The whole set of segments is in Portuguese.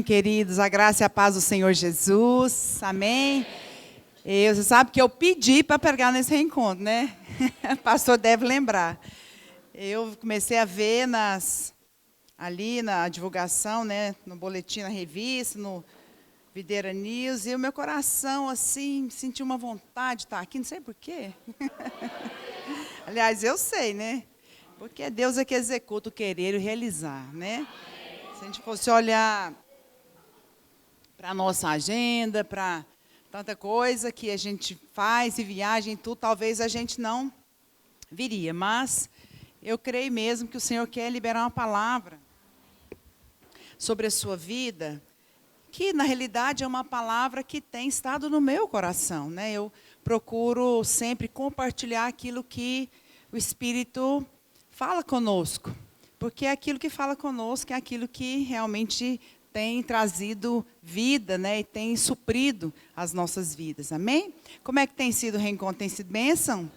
queridos, a graça e a paz do Senhor Jesus, amém? Você sabe que eu pedi para pregar nesse reencontro, né? O pastor deve lembrar. Eu comecei a ver ali na divulgação, né? No boletim, na revista, no Videira News, e o meu coração, assim, sentiu uma vontade de estar aqui, não sei por quê. Aliás, eu sei, né? Porque é Deus que executa o querer e o realizar, né? Se a gente fosse olhar para a nossa agenda, para tanta coisa que a gente faz e viagem e tudo, talvez a gente não viria. Mas eu creio mesmo que o Senhor quer liberar uma palavra sobre a sua vida, que na realidade é uma palavra que tem estado no meu coração, né? Eu procuro sempre compartilhar aquilo que o Espírito fala conosco, porque é aquilo que fala conosco, é aquilo que realmente tem trazido vida, né? E tem suprido as nossas vidas, amém? Como é que tem sido o reencontro? Tem sido bênção?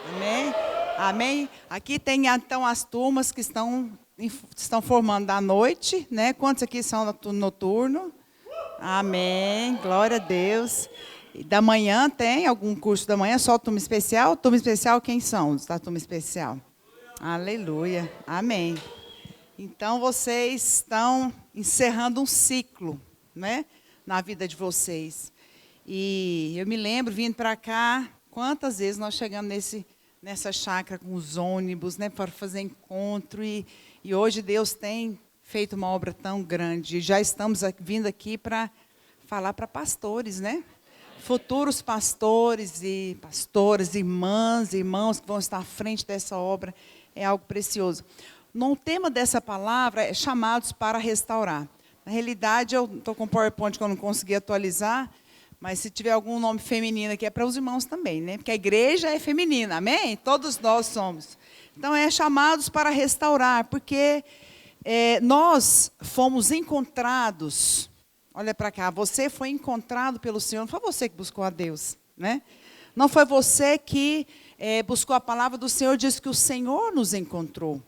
Amém? Amém? Aqui tem então as turmas que estão formando da noite, né? Quantos aqui são no turno noturno? Amém, glória a Deus. E da manhã tem algum curso da manhã, só turma especial? Turma especial, quem são da turma especial? Aleluia, amém. Então, vocês estão encerrando um ciclo, né, na vida de vocês. E eu me lembro, vindo para cá, quantas vezes nós chegamos nessa chácara com os ônibus, né, para fazer encontro. E hoje Deus tem feito uma obra tão grande. E já estamos vindo aqui para falar para pastores, né? Futuros pastores e pastoras, irmãs e irmãos que vão estar à frente dessa obra. É algo precioso. O tema dessa palavra é chamados para restaurar. Na realidade, eu estou com o PowerPoint que eu não consegui atualizar, mas se tiver algum nome feminino aqui, é para os irmãos também, né? Porque a igreja é feminina, amém? Todos nós somos. Então, é chamados para restaurar, porque nós fomos encontrados. Olha para cá, você foi encontrado pelo Senhor, não foi você que buscou a Deus, né? Não foi você que buscou a palavra do Senhor, diz que o Senhor nos encontrou.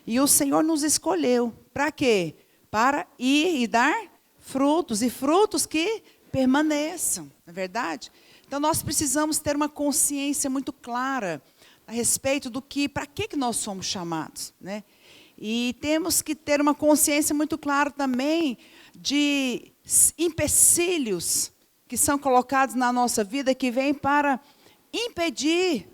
E o Senhor nos escolheu. Para quê? Para ir e dar frutos, e frutos que permaneçam, não é verdade? Então, nós precisamos ter uma consciência muito clara a respeito do para que nós somos chamados, né? E temos que ter uma consciência muito clara também de empecilhos que são colocados na nossa vida, que vêm para impedir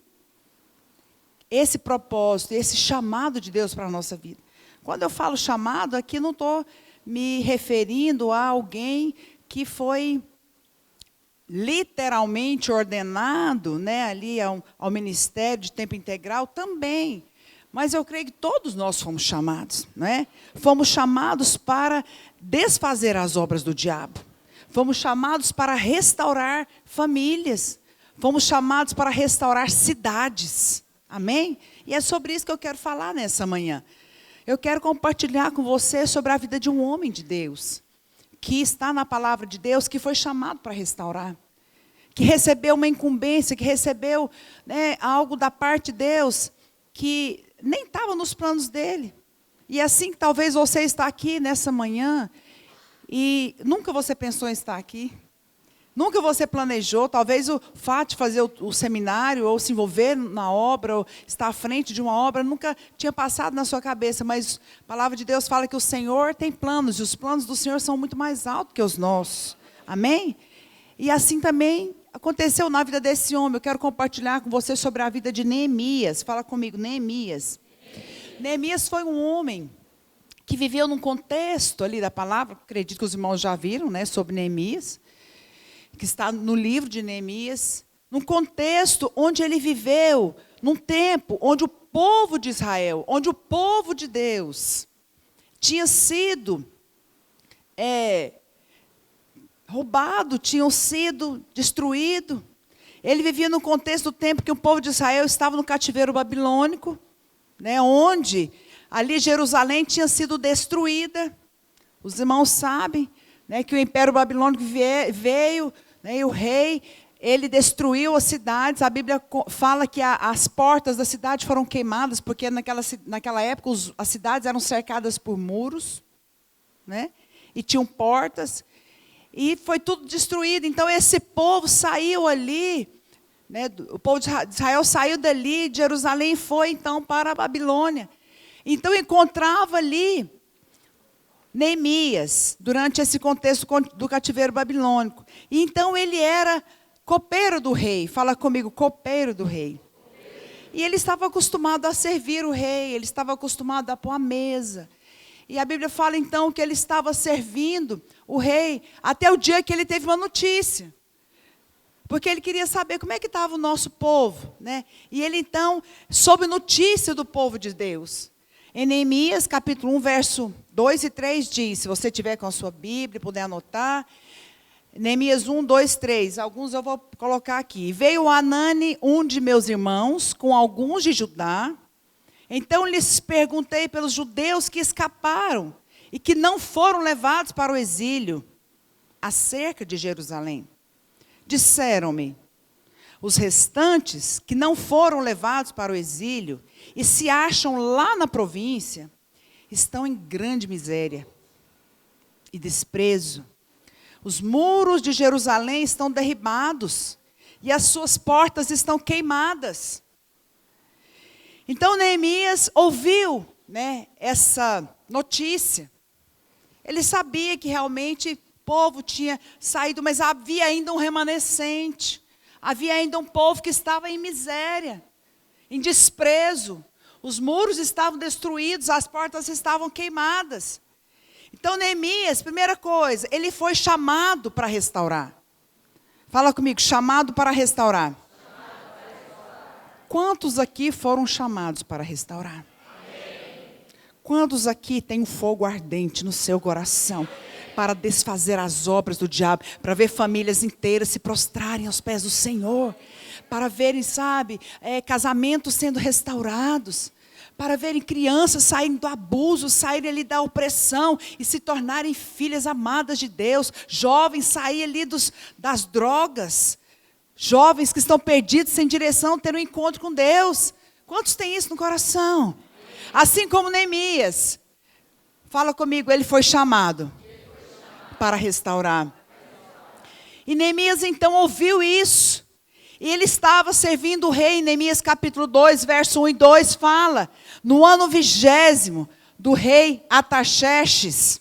esse propósito, esse chamado de Deus para a nossa vida. Quando eu falo chamado, aqui não estou me referindo a alguém que foi literalmente ordenado, né, ali ao ministério de tempo integral também. Mas eu creio que todos nós fomos chamados, né? Fomos chamados para desfazer as obras do diabo. Fomos chamados para restaurar famílias. Fomos chamados para restaurar cidades. Amém? E é sobre isso que eu quero falar nessa manhã. Eu quero compartilhar com você sobre a vida de um homem de Deus, que está na palavra de Deus, que foi chamado para restaurar, que recebeu uma incumbência, que recebeu, né, algo da parte de Deus, que nem estava nos planos dele. E assim, talvez você está aqui nessa manhã, e nunca você pensou em estar aqui. Nunca você planejou, talvez o fato de fazer o seminário, ou se envolver na obra, ou estar à frente de uma obra, nunca tinha passado na sua cabeça, mas a palavra de Deus fala que o Senhor tem planos, e os planos do Senhor são muito mais altos que os nossos. Amém? E assim também aconteceu na vida desse homem. Eu quero compartilhar com você sobre a vida de Neemias. Fala comigo, Neemias. Neemias foi um homem que viveu num contexto ali da palavra, acredito que os irmãos já viram, né, sobre Neemias, que está no livro de Neemias, num contexto onde ele viveu, num tempo onde o povo de Israel, onde o povo de Deus tinha sido roubado, tinham sido destruído. Ele vivia no contexto do tempo que o povo de Israel estava no cativeiro babilônico, né, onde ali Jerusalém tinha sido destruída. Os irmãos sabem, né, que o Império Babilônico veio, né, e o rei, ele destruiu as cidades. A Bíblia fala que as portas da cidade foram queimadas, porque naquela época as cidades eram cercadas por muros, né? e tinham portas, e foi tudo destruído. Então esse povo saiu ali, né, o povo de Israel saiu dali, de Jerusalém, e foi então para a Babilônia. Então encontrava ali Neemias, durante esse contexto do cativeiro babilônico. E então ele era copeiro do rei. Fala comigo, copeiro do rei. E ele estava acostumado a servir o rei, ele estava acostumado a pôr a mesa. E a Bíblia fala então que ele estava servindo o rei até o dia que ele teve uma notícia. Porque ele queria saber como é que estava o nosso povo, né? E ele então soube notícia do povo de Deus. Em Neemias, capítulo 1, verso 2 e 3 diz, se você tiver com a sua Bíblia, puder anotar, Neemias 1, 2, 3, alguns eu vou colocar aqui. Veio Anani, um de meus irmãos, com alguns de Judá. Então lhes perguntei pelos judeus que escaparam e que não foram levados para o exílio, acerca de Jerusalém. Disseram-me, os restantes que não foram levados para o exílio e se acham lá na província, estão em grande miséria e desprezo. Os muros de Jerusalém estão derribados e as suas portas estão queimadas. Então Neemias ouviu, né, essa notícia. Ele sabia que realmente o povo tinha saído, mas havia ainda um remanescente. Havia ainda um povo que estava em miséria, em desprezo. Os muros estavam destruídos, as portas estavam queimadas. Então Neemias, primeira coisa, ele foi chamado para restaurar. Fala comigo, chamado para restaurar. Quantos aqui foram chamados para restaurar? Amém. Quantos aqui têm um fogo ardente no seu coração para desfazer as obras do diabo, para ver famílias inteiras se prostrarem aos pés do Senhor, para verem, sabe, casamentos sendo restaurados, para verem crianças saindo do abuso, saírem ali da opressão e se tornarem filhas amadas de Deus, jovens saírem ali das drogas, jovens que estão perdidos, sem direção, ter um encontro com Deus. Quantos têm isso no coração? Assim como Neemias, fala comigo, ele foi chamado para restaurar. E Neemias então ouviu isso. E ele estava servindo o rei. Neemias capítulo 2, verso 1 e 2 fala, no ano 20º do rei Artaxerxes,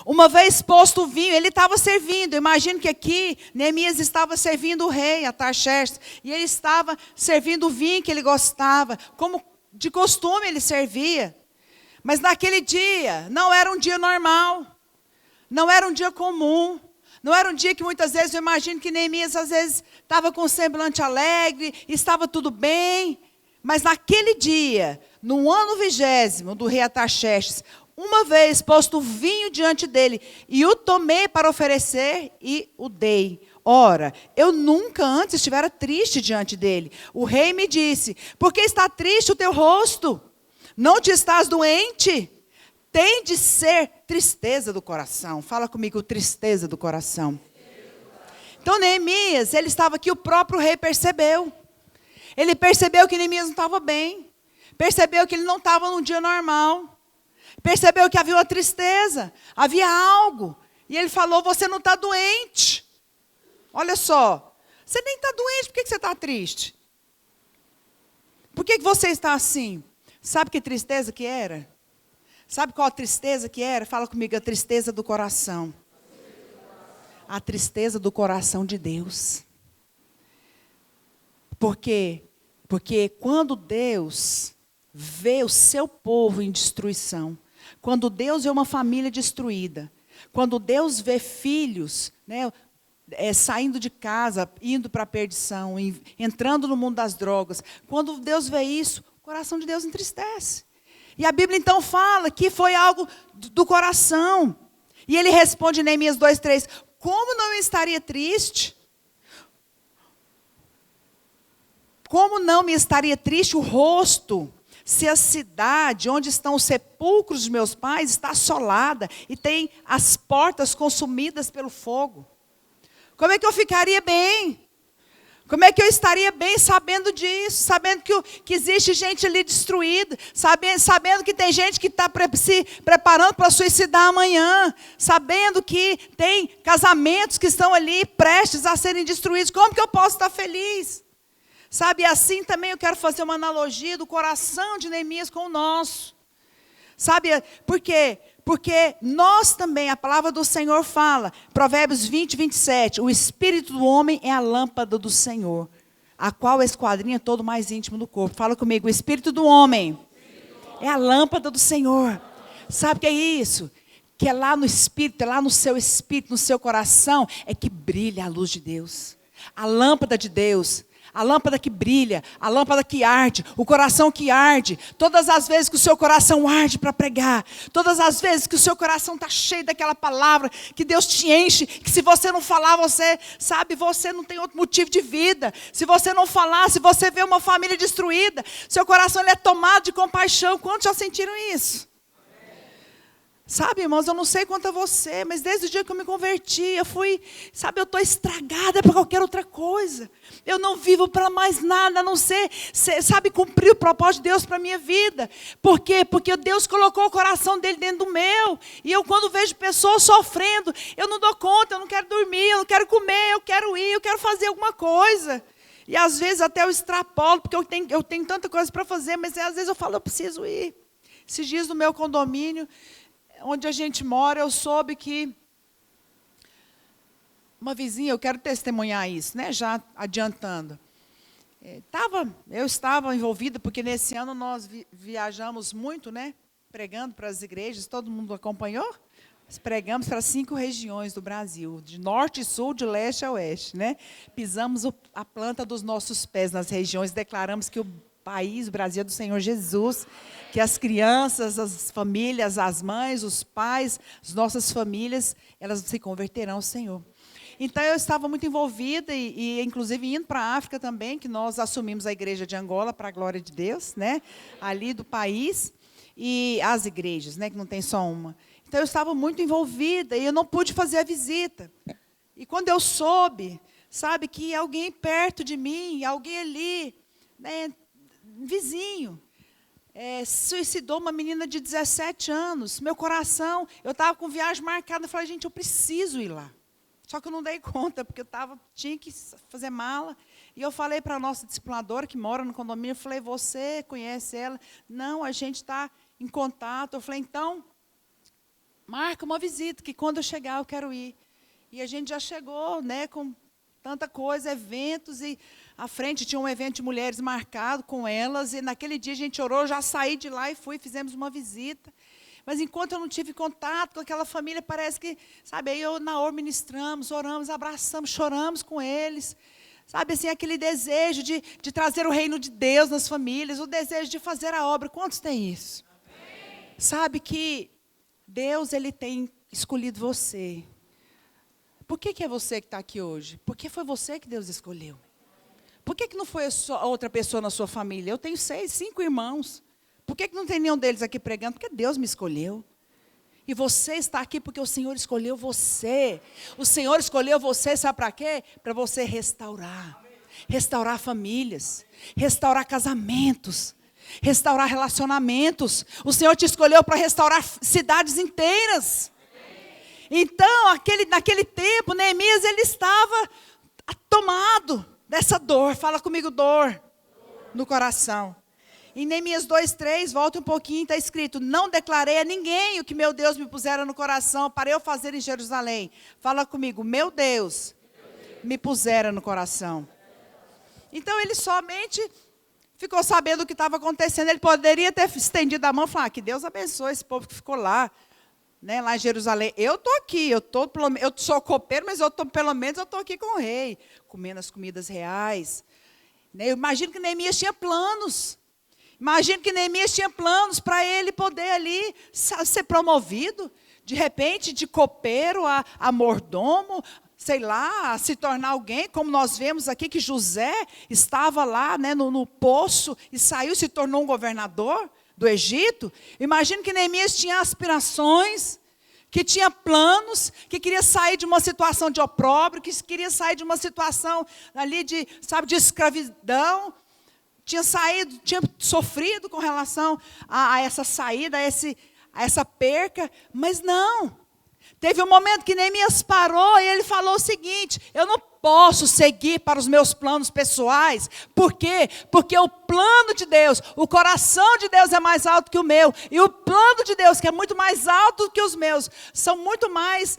uma vez posto o vinho, ele estava servindo. Imagino que aqui Neemias estava servindo o rei Artaxerxes, e ele estava servindo o vinho que ele gostava, como de costume ele servia. Mas naquele dia não era um dia normal. Não era um dia comum, não era um dia que muitas vezes eu imagino que Neemias às vezes estava com um semblante alegre, estava tudo bem, mas naquele dia, no ano 20º do rei Artaxerxes, uma vez posto o vinho diante dele, e o tomei para oferecer e o dei. Ora, eu nunca antes estivera triste diante dele. O rei me disse, por que está triste o teu rosto? Não te estás doente? Tem de ser tristeza do coração. Fala comigo, tristeza do coração. Então Neemias, ele estava aqui, o próprio rei percebeu. Ele percebeu que Neemias não estava bem. Percebeu que ele não estava num dia normal. Percebeu que havia uma tristeza, havia algo. E ele falou, você não está doente. Olha só, você nem está doente, por que você está triste? Por que você está assim? Sabe que tristeza que era? Sabe qual a tristeza que era? Fala comigo, a tristeza do coração. A tristeza do coração de Deus. Por quê? Porque quando Deus vê o seu povo em destruição, quando Deus vê uma família destruída, quando Deus vê filhos, né, saindo de casa, indo para a perdição, entrando no mundo das drogas, quando Deus vê isso, o coração de Deus entristece. E a Bíblia então fala que foi algo do coração. E ele responde em Neemias 2:3, como não estaria triste? Como não me estaria triste o rosto, se a cidade onde estão os sepulcros de meus pais está assolada e tem as portas consumidas pelo fogo? Como é que eu ficaria bem? Como é que eu estaria bem sabendo disso? Sabendo que existe gente ali destruída. Sabendo que tem gente que está se preparando para suicidar amanhã. Sabendo que tem casamentos que estão ali prestes a serem destruídos. Como que eu posso estar feliz? Sabe, assim também eu quero fazer uma analogia do coração de Neemias com o nosso. Sabe, por quê? Porque nós também, a palavra do Senhor fala, Provérbios 20, 27, o espírito do homem é a lâmpada do Senhor, a qual esquadrinha todo o mais íntimo do corpo. Fala comigo, o espírito do homem é a lâmpada do Senhor. Sabe o que é isso? Que é lá no espírito, é lá no seu coração, é que brilha a luz de Deus. A lâmpada de Deus. A lâmpada que brilha, a lâmpada que arde, o coração que arde. Todas as vezes que o seu coração arde para pregar, todas as vezes que o seu coração está cheio daquela palavra, que Deus te enche, que se você não falar, você não tem outro motivo de vida. Se você não falar, se você vê uma família destruída, seu coração ele é tomado de compaixão. Quantos já sentiram isso? Sabe, irmãos, eu não sei quanto a você, mas desde o dia que eu me converti, eu estou estragada para qualquer outra coisa. Eu não vivo para mais nada, a não ser, cumprir o propósito de Deus para a minha vida. Por quê? Porque Deus colocou o coração dele dentro do meu. E eu, quando vejo pessoas sofrendo, eu não dou conta, eu não quero dormir, eu não quero comer, eu quero ir, eu quero fazer alguma coisa. E às vezes até eu extrapolo, porque eu tenho tanta coisa para fazer, mas às vezes eu falo, eu preciso ir. Esses dias no meu condomínio, onde a gente mora, eu soube que uma vizinha, eu quero testemunhar isso, né, já adiantando. Eu estava envolvida, porque nesse ano nós viajamos muito, né, pregando para as igrejas, todo mundo acompanhou? Nós pregamos para 5 regiões do Brasil, de norte e sul, de leste a oeste, né? Pisamos a planta dos nossos pés nas regiões, declaramos que o Brasil é do Senhor Jesus, que as crianças, as famílias, as mães, os pais, as nossas famílias, elas se converterão ao Senhor. Então, eu estava muito envolvida, e inclusive indo para a África também, que nós assumimos a igreja de Angola, para a glória de Deus, né? Ali do país, e as igrejas, né? Que não tem só uma. Então, eu estava muito envolvida, e eu não pude fazer a visita. E quando eu soube, sabe, que alguém perto de mim, alguém ali, né, vizinho, suicidou uma menina de 17 anos. Meu coração, eu estava com viagem marcada, eu falei, gente, eu preciso ir lá. Só que eu não dei conta, porque tinha que fazer mala. E eu falei para a nossa discipuladora, que mora no condomínio, eu falei, você conhece ela? Não, a gente está em contato. Eu falei, então, marca uma visita, que quando eu chegar eu quero ir. E a gente já chegou, né, com tanta coisa, eventos, e à frente tinha um evento de mulheres marcado com elas, e naquele dia a gente orou, já saí de lá e fizemos uma visita. Mas enquanto eu não tive contato com aquela família, parece que, sabe, aí eu na hora ministramos, oramos, abraçamos, choramos com eles. Sabe, assim, aquele desejo de trazer o reino de Deus nas famílias, o desejo de fazer a obra. Quantos têm isso? Amém. Sabe que Deus, Ele tem escolhido você. Por que é você que está aqui hoje? Porque foi você que Deus escolheu. Por que não foi só outra pessoa na sua família? Eu tenho 5 irmãos. Por que não tem nenhum deles aqui pregando? Porque Deus me escolheu. E você está aqui porque o Senhor escolheu você. O Senhor escolheu você, sabe para quê? Para você restaurar. Restaurar famílias. Restaurar casamentos. Restaurar relacionamentos. O Senhor te escolheu para restaurar cidades inteiras. Então, naquele tempo, Neemias, ele estava tomado dessa dor. Fala comigo, dor no coração. Em Neemias 2:3, volta um pouquinho, está escrito, não declarei a ninguém o que meu Deus me pusera no coração para eu fazer em Jerusalém. Fala comigo, meu Deus me pusera no coração. Então, ele somente ficou sabendo o que estava acontecendo. Ele poderia ter estendido a mão e falar, que Deus abençoe esse povo que ficou lá. Né, lá em Jerusalém, eu estou aqui, eu sou copeiro, mas pelo menos eu estou aqui com o rei, comendo as comidas reais. Né, eu imagino que Neemias tinha planos. Imagino que Neemias tinha planos para ele poder ali ser promovido, de repente, de copeiro a mordomo, sei lá, a se tornar alguém, como nós vemos aqui que José estava lá, né, no poço e saiu, se tornou um governador do Egito. Imagino que Neemias tinha aspirações que tinha planos, que queria sair de uma situação de opróbrio, que queria sair de uma situação ali de, sabe, de escravidão, tinha saído, tinha sofrido com relação a essa saída, a essa perca, mas não. Teve um momento que Neemias parou e ele falou o seguinte: eu não posso seguir para os meus planos pessoais. Por quê? Porque o plano de Deus, o coração de Deus é mais alto que o meu. E o plano de Deus, que é muito mais alto que os meus, são muito mais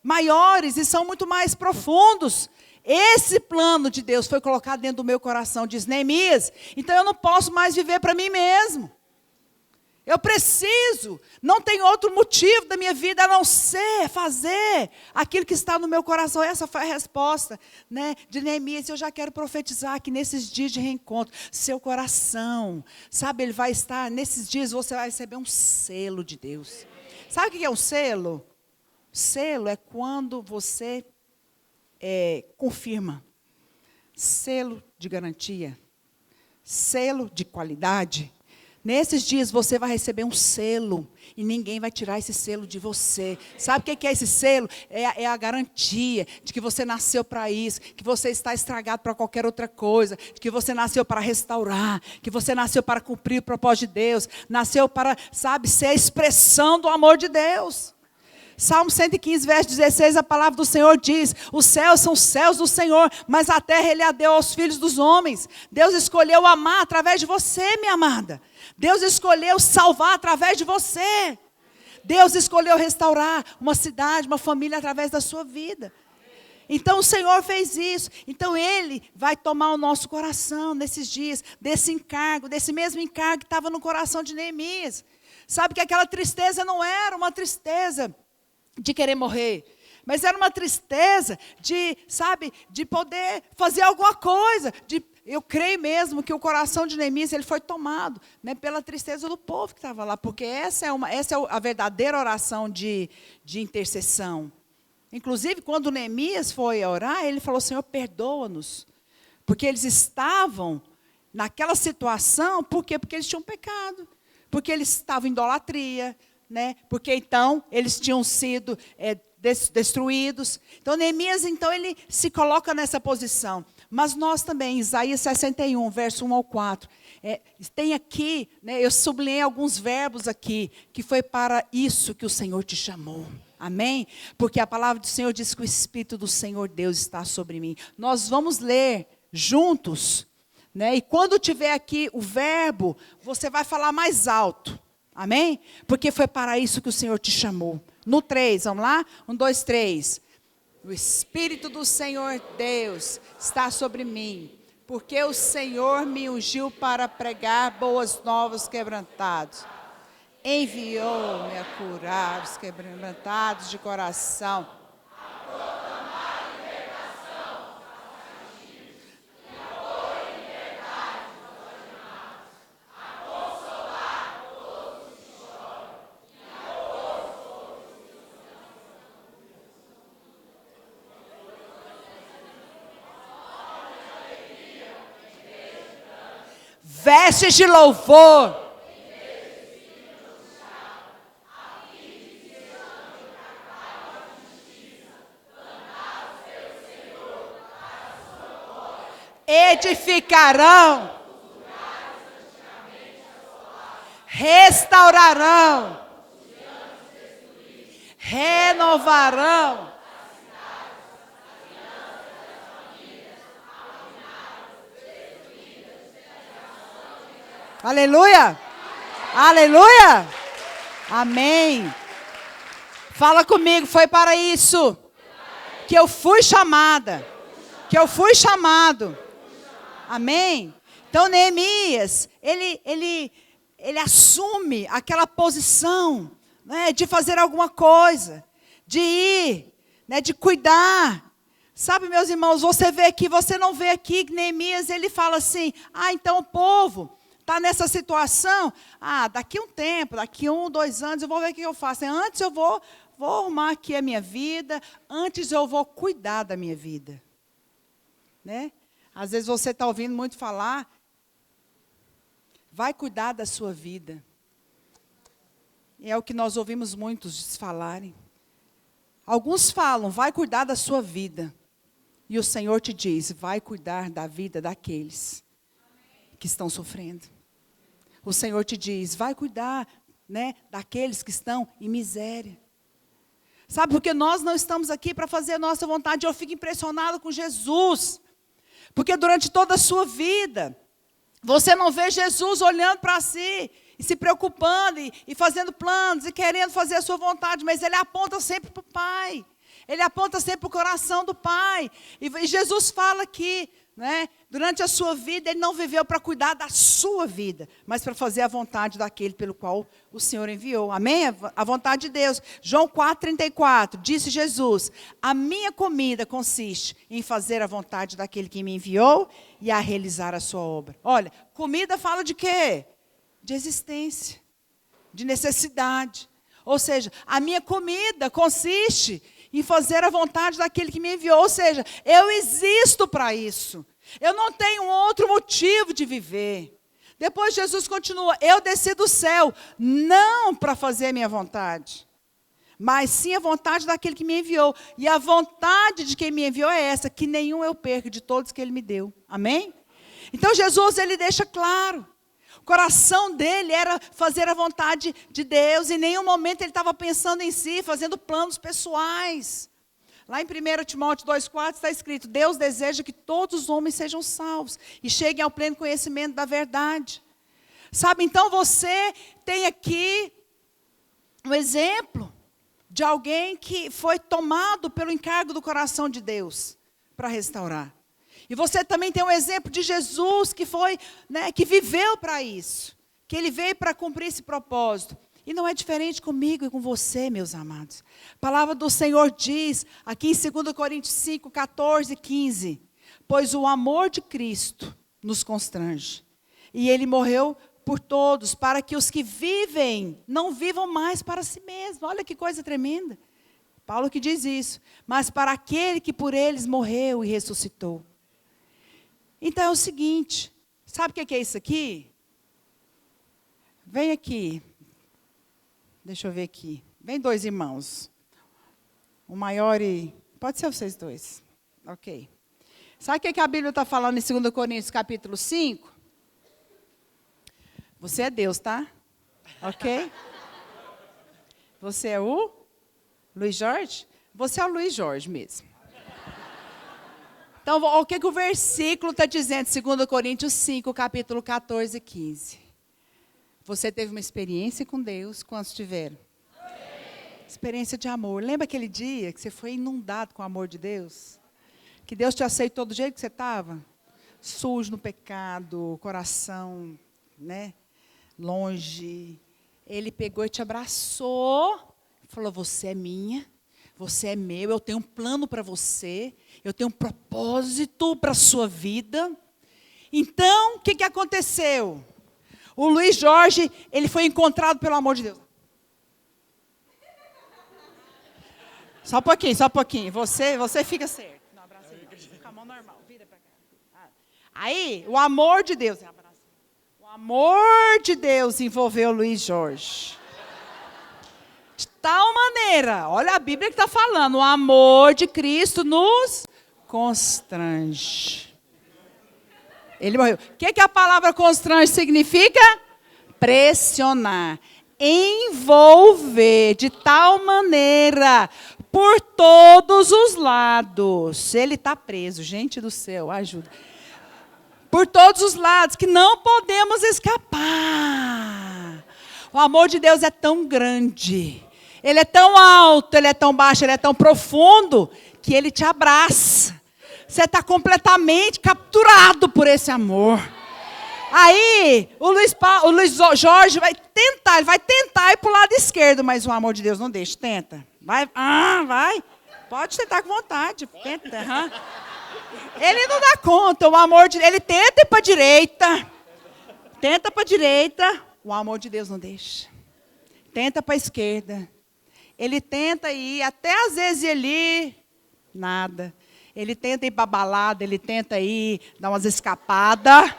maiores e são muito mais profundos. Esse plano de Deus foi colocado dentro do meu coração, diz Neemias. Então eu não posso mais viver para mim mesmo. Eu preciso, não tem outro motivo da minha vida a não ser fazer aquilo que está no meu coração. Essa foi a resposta, né, de Neemias. Eu já quero profetizar que nesses dias de reencontro, seu coração, sabe, ele vai estar, nesses dias você vai receber um selo de Deus. Sabe o que é um selo? Selo é quando você confirma. Selo de garantia. Selo de qualidade. Nesses dias você vai receber um selo e ninguém vai tirar esse selo de você. Sabe o que é esse selo? É a garantia de que você nasceu para isso, que você está estragado para qualquer outra coisa, que você nasceu para restaurar, que você nasceu para cumprir o propósito de Deus, nasceu para, sabe, ser a expressão do amor de Deus. Salmo 115, verso 16, a palavra do Senhor diz: os céus são os céus do Senhor, mas a terra Ele a deu aos filhos dos homens. Deus escolheu amar através de você, minha amada. Deus escolheu salvar através de você. Deus escolheu restaurar uma cidade, uma família através da sua vida. Então o Senhor fez isso. Então Ele vai tomar o nosso coração nesses dias, desse encargo, desse mesmo encargo que estava no coração de Neemias. Sabe que aquela tristeza não era uma tristeza de querer morrer, mas era uma tristeza de, sabe, de poder fazer alguma coisa. Eu creio mesmo que o coração de Neemias ele foi tomado, né, pela tristeza do povo que estava lá, porque essa é a verdadeira oração de intercessão. Inclusive, quando Neemias foi orar, ele falou: Senhor, perdoa-nos, porque eles estavam naquela situação. Por quê? Porque eles tinham pecado, porque eles estavam em idolatria, né? Porque então eles tinham sido destruídos. Então Neemias, então, ele se coloca nessa posição. Mas nós também, Isaías 61, verso 1 ao 4, tem aqui, né, eu sublinhei alguns verbos aqui, que foi para isso que o Senhor te chamou. Amém? Porque a palavra do Senhor diz que o Espírito do Senhor Deus está sobre mim. Nós vamos ler juntos, né? E quando tiver aqui o verbo, você vai falar mais alto. Amém? Porque foi para isso que o Senhor te chamou. No 3, vamos lá? 1, 2, 3. O Espírito do Senhor Deus está sobre mim, porque o Senhor me ungiu para pregar boas novas quebrantados. Enviou-me a curar os quebrantados de coração. Vestes de louvor. Edificarão. Restaurarão. Renovarão. Aleluia! Aleluia! Amém! Fala comigo, foi para isso que eu fui chamada, que eu fui chamado. Amém? Então Neemias, ele assume aquela posição, né, de fazer alguma coisa, de ir, né, de cuidar. Sabe, meus irmãos, você vê aqui, você não vê aqui que Neemias, ele fala assim: então o povo está nessa situação, daqui um tempo, daqui 1, 2 anos, eu vou ver o que eu faço. Antes eu vou arrumar aqui a minha vida, antes eu vou cuidar da minha vida. Né? Às vezes você está ouvindo muito falar, vai cuidar da sua vida. é o que nós ouvimos muitos falarem. Alguns falam, vai cuidar da sua vida. E o Senhor te diz, vai cuidar da vida daqueles que estão sofrendo. O Senhor te diz, vai cuidar, né, daqueles que estão em miséria. Sabe, porque nós não estamos aqui para fazer a nossa vontade. Eu fico impressionado com Jesus. Porque durante toda a sua vida, você não vê Jesus olhando para si, e se preocupando, e fazendo planos, e querendo fazer a sua vontade, mas Ele aponta sempre para o Pai. Ele aponta sempre para o coração do Pai. E Jesus fala aqui, né, durante a sua vida, Ele não viveu para cuidar da sua vida, mas para fazer a vontade daquele pelo qual o Senhor enviou. Amém? A vontade de Deus. João 4,34, disse Jesus, a minha comida consiste em fazer a vontade daquele que me enviou e a realizar a sua obra. Olha, comida fala de quê? De existência, de necessidade. Ou seja, a minha comida consiste em fazer a vontade daquele que me enviou. Ou seja, eu existo para isso. Eu não tenho outro motivo de viver. Depois Jesus continua, eu desci do céu, não para fazer a minha vontade, mas sim a vontade daquele que me enviou. E a vontade de quem me enviou é essa, que nenhum eu perca de todos que Ele me deu. Amém? Então Jesus, Ele deixa claro. O coração dele era fazer a vontade de Deus. Em nenhum momento ele estava pensando em si, fazendo planos pessoais. Lá em 1 Timóteo 2,4 está escrito, Deus deseja que todos os homens sejam salvos e cheguem ao pleno conhecimento da verdade. Sabe, então você tem aqui um exemplo de alguém que foi tomado pelo encargo do coração de Deus para restaurar. E você também tem um exemplo de Jesus que foi, né, que viveu para isso. Que Ele veio para cumprir esse propósito. E não é diferente comigo e com você, meus amados. A palavra do Senhor diz, aqui em 2 Coríntios 5, 14 e 15. Pois o amor de Cristo nos constrange. E Ele morreu por todos, para que os que vivem, não vivam mais para si mesmos. Olha que coisa tremenda. Paulo que diz isso. Mas para aquele que por eles morreu e ressuscitou. Então é o seguinte, sabe o que é isso aqui? Vem aqui, deixa eu ver aqui, vem dois irmãos, o maior e, pode ser vocês dois, ok. Sabe o que a Bíblia está falando em 2 Coríntios capítulo 5? Você é Deus, tá? Ok? Você é o Luiz Jorge? Você é o Luiz Jorge mesmo. Então, o que o versículo está dizendo, 2 Coríntios 5, capítulo 14 e 15. Você teve uma experiência com Deus, quantos tiveram? Experiência de amor. Lembra aquele dia que você foi inundado com o amor de Deus? Que Deus te aceitou do jeito que você estava? Sujo no pecado, coração, né, longe. Ele pegou e te abraçou, falou, você é minha. Você é meu, eu tenho um plano para você, eu tenho um propósito para a sua vida. Então, o que aconteceu? O Luiz Jorge, ele foi encontrado pelo amor de Deus. Só um pouquinho. Você fica certo. Não, abraça ele, não. Com a mão normal, vira para cá. Aí, o amor de Deus. O amor de Deus envolveu o Luiz Jorge. De tal maneira, olha a Bíblia que está falando, o amor de Cristo nos constrange. Ele morreu. O que a palavra constrange significa? Pressionar, envolver de tal maneira, por todos os lados. Ele está preso, gente do céu, ajuda. Por todos os lados, que não podemos escapar. O amor de Deus é tão grande. Ele é tão alto, ele é tão baixo, ele é tão profundo, que ele te abraça. Você está completamente capturado por esse amor. Aí, o Luiz Jorge vai tentar ir para o lado esquerdo, mas o amor de Deus não deixa, tenta. Vai. Pode tentar com vontade, tenta. Ele não dá conta, o amor de ele tenta ir para a direita, o amor de Deus não deixa. Tenta para a esquerda. Ele tenta ir, até às vezes ele, nada. Ele tenta ir para a balada, ele tenta ir, dar umas escapadas.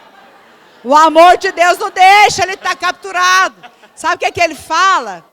O amor de Deus não deixa, ele está capturado. Sabe o que ele fala?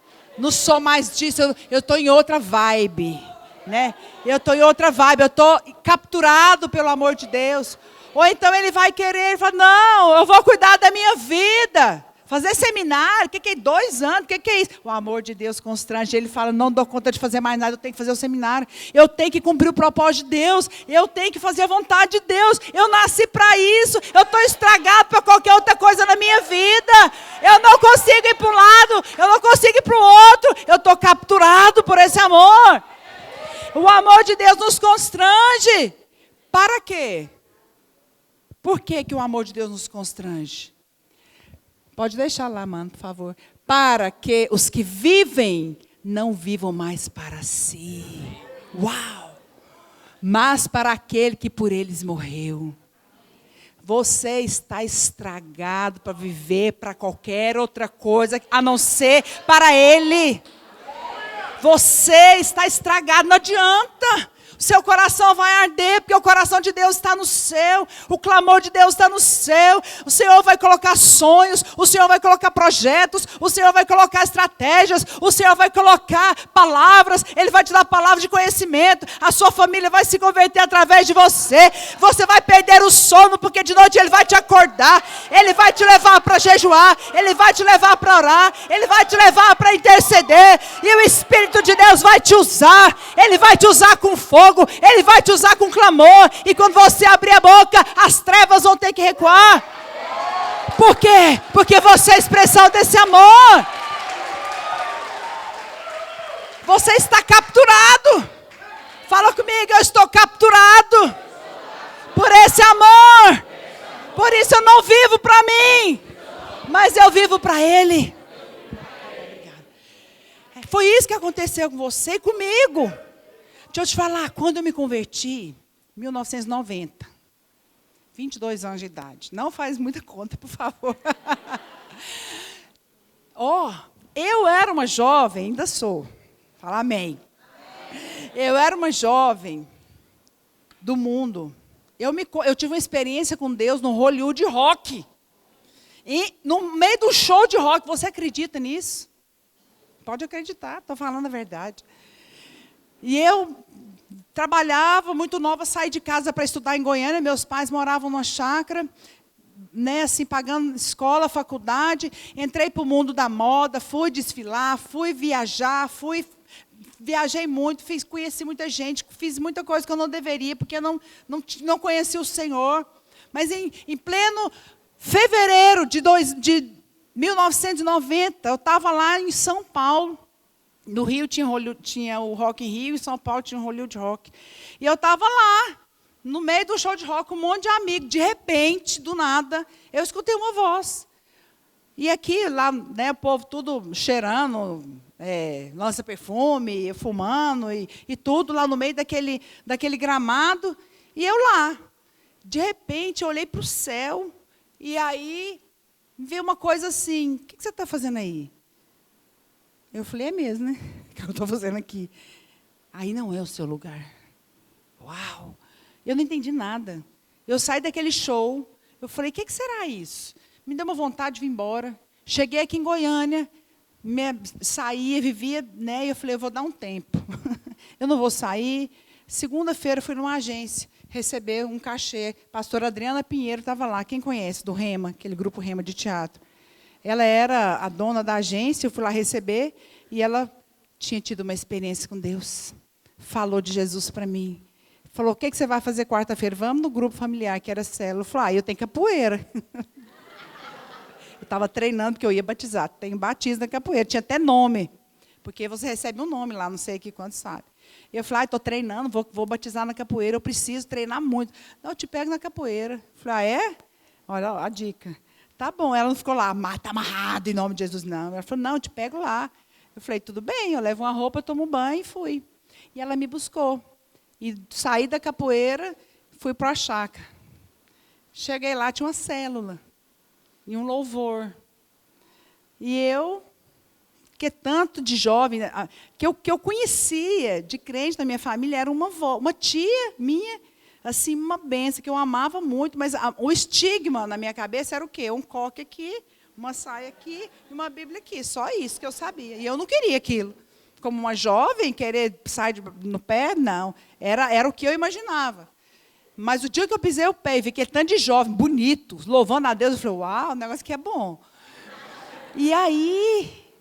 Não sou mais disso, eu estou em outra vibe, né? Eu estou em outra vibe, eu estou capturado pelo amor de Deus. Ou então ele vai querer, ele fala, não, eu vou cuidar da minha vida. Fazer seminário, o que é 2 anos, o que é isso? O amor de Deus constrange, ele fala, não dou conta de fazer mais nada, eu tenho que fazer o seminário. Eu tenho que cumprir o propósito de Deus, eu tenho que fazer a vontade de Deus. Eu nasci para isso, eu estou estragado para qualquer outra coisa na minha vida. Eu não consigo ir para um lado, eu não consigo ir para o outro. Eu estou capturado por esse amor. O amor de Deus nos constrange. Para quê? Por que o amor de Deus nos constrange? Pode deixar lá, mano, por favor. Para que os que vivem não vivam mais para si. Uau! Mas para aquele que por eles morreu. Você está estragado para viver para qualquer outra coisa a não ser para Ele. Você está estragado, não adianta. Seu coração vai arder, porque o coração de Deus está no céu. O clamor de Deus está no céu. O Senhor vai colocar sonhos. O Senhor vai colocar projetos. O Senhor vai colocar estratégias. O Senhor vai colocar palavras. Ele vai te dar palavras de conhecimento. A sua família vai se converter através de você. Você vai perder o sono, porque de noite Ele vai te acordar. Ele vai te levar para jejuar. Ele vai te levar para orar. Ele vai te levar para interceder. E o Espírito de Deus vai te usar. Ele vai te usar com fogo. Ele vai te usar com clamor. E quando você abrir a boca, as trevas vão ter que recuar. Por quê? Porque você é a expressão desse amor. Você está capturado. Fala comigo, eu estou capturado por esse amor. Por isso eu não vivo para mim, mas eu vivo para Ele. Foi isso que aconteceu com você e comigo. Deixa eu te falar, quando eu me converti, 1990, 22 anos de idade. Não faz muita conta, por favor. Eu era uma jovem, ainda sou. Fala amém. Eu era uma jovem do mundo. Eu tive uma experiência com Deus no Hollywood Rock. E no meio do show de rock, você acredita nisso? Pode acreditar, estou falando a verdade. E eu trabalhava muito nova, saí de casa para estudar em Goiânia. Meus pais moravam numa chácara, né, assim, pagando escola, faculdade. Entrei para o mundo da moda, fui desfilar, fui viajar, viajei muito, conheci muita gente, fiz muita coisa que eu não deveria, porque eu não conhecia o Senhor. Mas em pleno fevereiro de 1990, eu estava lá em São Paulo. No Rio tinha o Rock in Rio, em São Paulo tinha o Hollywood Rock. E eu estava lá, no meio do show de rock, um monte de amigos. De repente, do nada, eu escutei uma voz. E aqui, lá, né, o povo tudo cheirando, lança perfume, fumando e tudo lá no meio daquele gramado. E eu lá. De repente, eu olhei para o céu e aí vi uma coisa assim, o que você está fazendo aí? Eu falei, é mesmo, né? O que eu estou fazendo aqui? Aí não é o seu lugar. Uau! Eu não entendi nada. Eu saí daquele show, eu falei, o que será isso? Me deu uma vontade de vir embora. Cheguei aqui em Goiânia, saía, vivia, né? E eu falei, eu vou dar um tempo. Eu não vou sair. Segunda-feira fui numa agência, receber um cachê. Pastora Adriana Pinheiro estava lá. Quem conhece? Do Rema, aquele grupo Rema de teatro. Ela era a dona da agência, eu fui lá receber, e ela tinha tido uma experiência com Deus. Falou de Jesus para mim. Falou, o que você vai fazer quarta-feira? Vamos no grupo familiar, que era célula. Eu falei, eu tenho capoeira. Eu estava treinando, porque eu ia batizar. Tem batismo na capoeira, tinha até nome. Porque você recebe um nome lá, não sei aqui quantos sabe. E eu falei, estou treinando, vou batizar na capoeira, eu preciso treinar muito. Não, eu te pego na capoeira. Eu falei, é? Olha a dica. Tá bom, ela não ficou lá, está amarrado em nome de Jesus, não. Ela falou, não, eu te pego lá. Eu falei, tudo bem, eu levo uma roupa, tomo um banho e fui. E ela me buscou. E saí da capoeira, fui para a chácara. Cheguei lá, tinha uma célula e um louvor. E eu, que tanto de jovem, que eu conhecia de crente na minha família, era uma tia minha, assim, uma benção, que eu amava muito, mas o estigma na minha cabeça era o quê? Um coque aqui, uma saia aqui e uma Bíblia aqui. Só isso que eu sabia. E eu não queria aquilo. Como uma jovem, querer sair no pé, não. Era o que eu imaginava. Mas o dia que eu pisei o pé e vi aquele tanto de jovem, bonito, louvando a Deus, eu falei, uau, o negócio aqui é bom. E aí,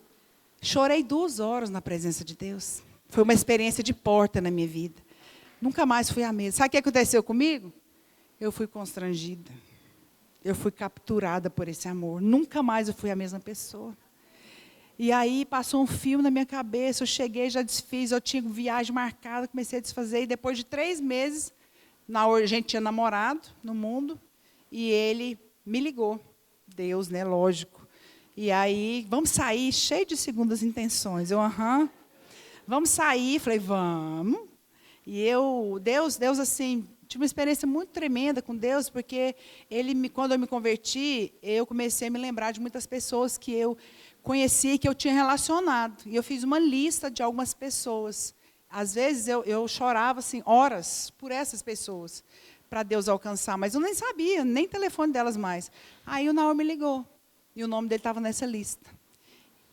chorei 2 horas na presença de Deus. Foi uma experiência de porta na minha vida. Nunca mais fui a mesma. Sabe o que aconteceu comigo? Eu fui constrangida. Eu fui capturada por esse amor. Nunca mais eu fui a mesma pessoa. E aí passou um filme na minha cabeça. Eu cheguei, já desfiz. Eu tinha viagem marcada, comecei a desfazer. E depois de 3 meses, a gente tinha namorado no mundo. E ele me ligou. Deus, né? Lógico. E aí, vamos sair, cheio de segundas intenções. Eu, vamos sair. Falei, vamos. E Deus assim, tive uma experiência muito tremenda com Deus, porque quando eu me converti, eu comecei a me lembrar de muitas pessoas que eu conheci, que eu tinha relacionado. E eu fiz uma lista de algumas pessoas. Às vezes eu chorava assim, horas por essas pessoas, para Deus alcançar, mas eu nem sabia, nem telefone delas mais. Aí o Naor me ligou, e o nome dele estava nessa lista,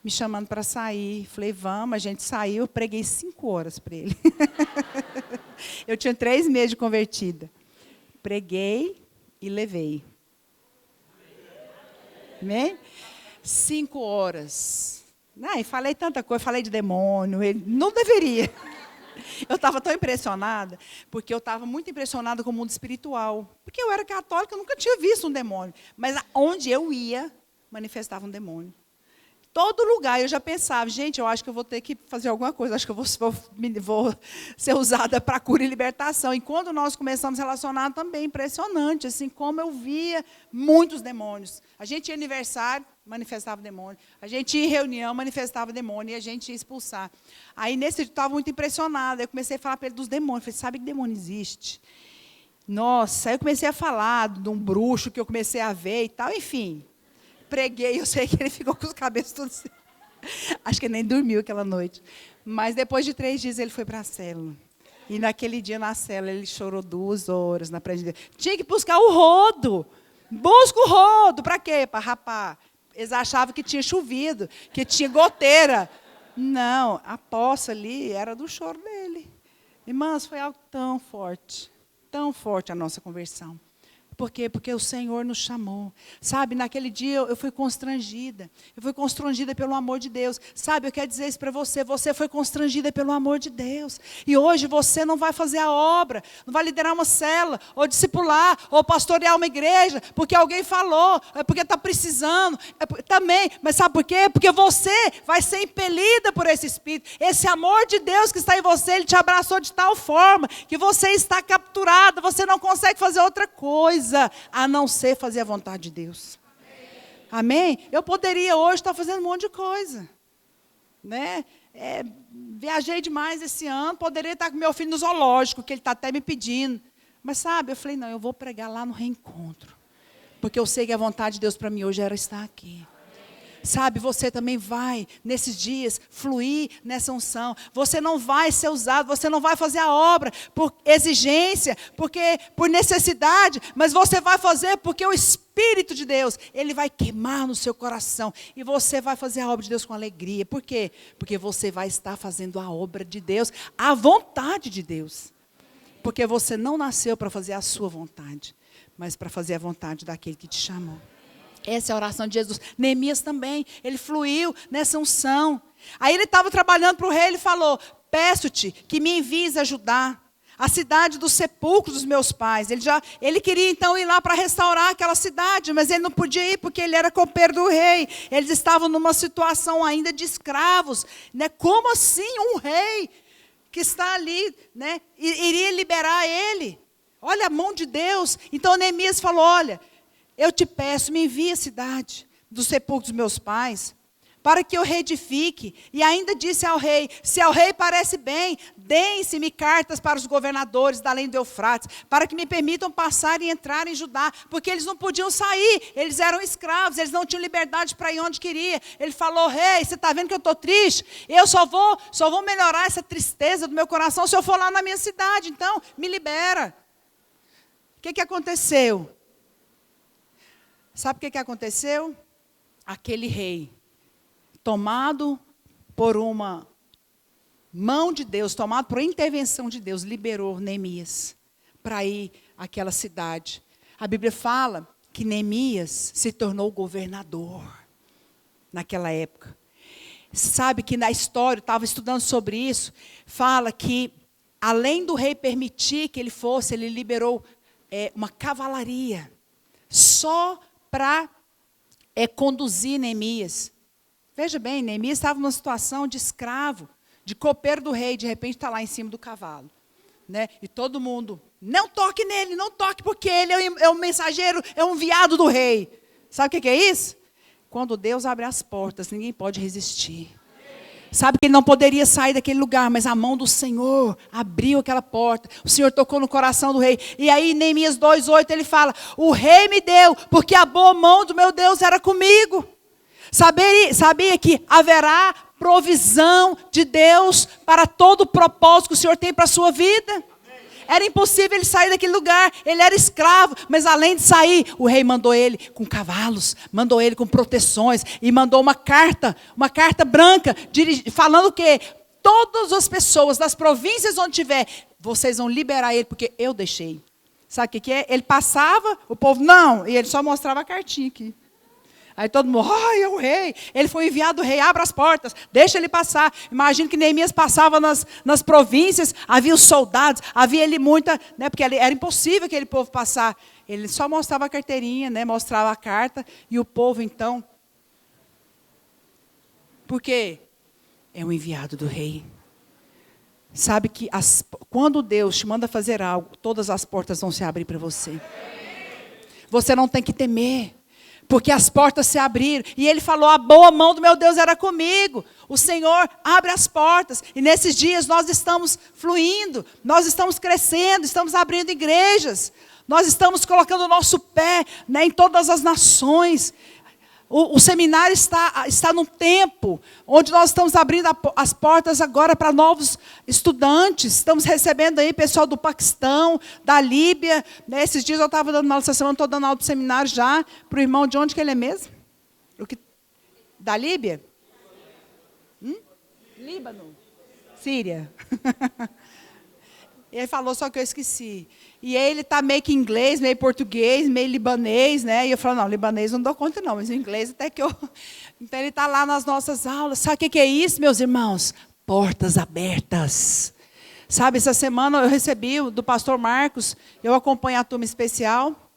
me chamando para sair. Falei, vamos, a gente saiu, eu preguei 5 horas para ele. Eu tinha 3 meses de convertida. Preguei e levei. Amém? 5 horas. E falei tanta coisa, falei de demônio, ele não deveria. Eu estava tão impressionada, porque eu estava muito impressionada com o mundo espiritual. Porque eu era católica, eu nunca tinha visto um demônio. Mas onde eu ia, manifestava um demônio. Todo lugar eu já pensava, gente, eu acho que eu vou ter que fazer alguma coisa, acho que eu vou ser usada para cura e libertação. E quando nós começamos a relacionar também, impressionante, assim, como eu via muitos demônios. A gente ia em aniversário, manifestava demônio. A gente ia em reunião, manifestava demônio, e a gente ia expulsar. Aí, nesse dia, eu estava muito impressionada. Eu comecei a falar para ele dos demônios. Eu falei, sabe que demônio existe? Nossa, aí eu comecei a falar de um bruxo que eu comecei a ver e tal, enfim. Preguei, eu sei que ele ficou com os cabelos todos. Acho que ele nem dormiu aquela noite. Mas depois de 3 dias ele foi para a célula. E naquele dia na célula ele chorou 2 horas na presença de Deus. Tinha que buscar o rodo. Busca o rodo. Para quê? Para rapar. Eles achavam que tinha chovido, que tinha goteira. Não, a poça ali era do choro dele. Irmãs, foi algo tão forte a nossa conversão. Por quê? Porque o Senhor nos chamou. Sabe, naquele dia eu fui constrangida. Eu fui constrangida pelo amor de Deus. Sabe, eu quero dizer isso para você. Você foi constrangida pelo amor de Deus. E hoje você não vai fazer a obra, não vai liderar uma célula, ou discipular, ou pastorear uma igreja, porque alguém falou, é porque está precisando. Também, mas sabe por quê? Porque você vai ser impelida por esse Espírito. Esse amor de Deus que está em você, Ele te abraçou de tal forma que você está capturada, você não consegue fazer outra coisa a não ser fazer a vontade de Deus. Amém? Eu poderia hoje estar fazendo um monte de coisa. Né? Viajei demais esse ano, poderia estar com meu filho no zoológico, que ele está até me pedindo. Mas sabe, eu falei, não, eu vou pregar lá no reencontro. Porque eu sei que a vontade de Deus para mim hoje era estar aqui. Sabe, você também vai, nesses dias, fluir nessa unção. Você não vai ser usado, você não vai fazer a obra por exigência, por necessidade, mas você vai fazer porque o Espírito de Deus, Ele vai queimar no seu coração. E você vai fazer a obra de Deus com alegria. Por quê? Porque você vai estar fazendo a obra de Deus, a vontade de Deus. Porque você não nasceu para fazer a sua vontade, mas para fazer a vontade daquele que te chamou. Essa é a oração de Jesus. Neemias também, ele fluiu nessa unção. Aí ele estava trabalhando para o rei, ele falou, peço-te que me envies ajudar a cidade dos sepulcros dos meus pais. Ele queria então ir lá para restaurar aquela cidade, mas ele não podia ir porque ele era copeiro do rei. Eles estavam numa situação ainda de escravos. Né? Como assim um rei que está ali, né, iria liberar ele? Olha a mão de Deus. Então Neemias falou, olha, eu te peço, me envia a cidade dos sepulcros dos meus pais, para que eu reedifique. E ainda disse ao rei, se ao rei parece bem, deem-se-me cartas para os governadores da além do Eufrates, para que me permitam passar e entrar em Judá, porque eles não podiam sair, eles eram escravos, eles não tinham liberdade para ir onde queria. Ele falou, rei, você está vendo que eu estou triste? Eu só vou melhorar essa tristeza do meu coração se eu for lá na minha cidade, então me libera. O que aconteceu? Sabe o que aconteceu? aquele rei, tomado por uma mão de Deus, tomado por intervenção de Deus, liberou Neemias para ir àquela cidade. A Bíblia fala que Neemias se tornou governador naquela época. Sabe que na história, eu estava estudando sobre isso, fala que além do rei permitir que ele fosse, ele liberou uma cavalaria só para conduzir Neemias. Veja bem, Neemias estava numa situação de escravo, de copeiro do rei, de repente está lá em cima do cavalo. Né? E todo mundo, não toque nele, não toque, porque ele é um mensageiro, é um enviado do rei. Sabe o que é isso? Quando Deus abre as portas, ninguém pode resistir. Sabe que ele não poderia sair daquele lugar, mas a mão do Senhor abriu aquela porta. O Senhor tocou no coração do rei. E aí, Neemias 2:8, ele fala: o rei me deu, porque a boa mão do meu Deus era comigo. Sabia que haverá provisão de Deus para todo o propósito que o Senhor tem para a sua vida? Era impossível ele sair daquele lugar, ele era escravo, mas além de sair, o rei mandou ele com cavalos, mandou ele com proteções, e mandou uma carta branca, falando que todas as pessoas das províncias onde tiver, vocês vão liberar ele, porque eu deixei. Sabe o que é? Ele passava, o povo, não, e ele só mostrava a cartinha aqui. Aí todo mundo, é o rei, ele foi enviado do rei, abra as portas, deixa ele passar. Imagina que Neemias passava nas províncias, havia os soldados, havia ele muita, né, porque era impossível aquele povo passar. Ele só mostrava a carteirinha, né, mostrava a carta, e o povo então, por quê? É um enviado do rei. Sabe que quando Deus te manda fazer algo, todas as portas vão se abrir para você. Você não tem que temer. Porque as portas se abriram. E ele falou, a boa mão do meu Deus era comigo. O Senhor abre as portas. E nesses dias nós estamos fluindo. Nós estamos crescendo. Estamos abrindo igrejas. Nós estamos colocando o nosso pé, né, em todas as nações. O seminário está num tempo onde nós estamos abrindo as portas agora para novos estudantes. Estamos recebendo aí pessoal do Paquistão, da Líbia. Né? Esses dias eu estava dando aula, essa semana estou dando aula do seminário já para o irmão. De onde que ele é mesmo? Da Líbia? Líbano? Síria. Ele falou, só que eu esqueci. E ele está meio que inglês, meio português, meio libanês, né? E eu falo, não, libanês não dou conta não, mas inglês até que eu... Então ele está lá nas nossas aulas. Sabe o que é isso, meus irmãos? Portas abertas. Sabe, essa semana eu recebi do pastor Marcos, eu acompanho a turma especial,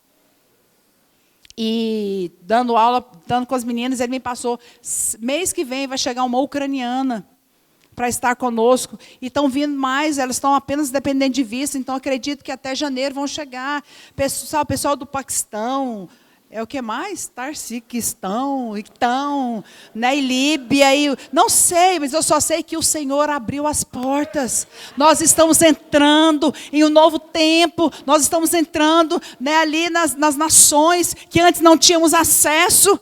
e dando aula, dando com as meninas, ele me passou, mês que vem vai chegar uma ucraniana, para estar conosco, e estão vindo mais, elas estão apenas dependendo de vista, então acredito que até janeiro vão chegar, pessoal do Paquistão, o que mais? Tarsiquistão, né, e Líbia, não sei, mas eu só sei que o Senhor abriu as portas, nós estamos entrando em um novo tempo, nós estamos entrando, né, ali nas nações, que antes não tínhamos acesso,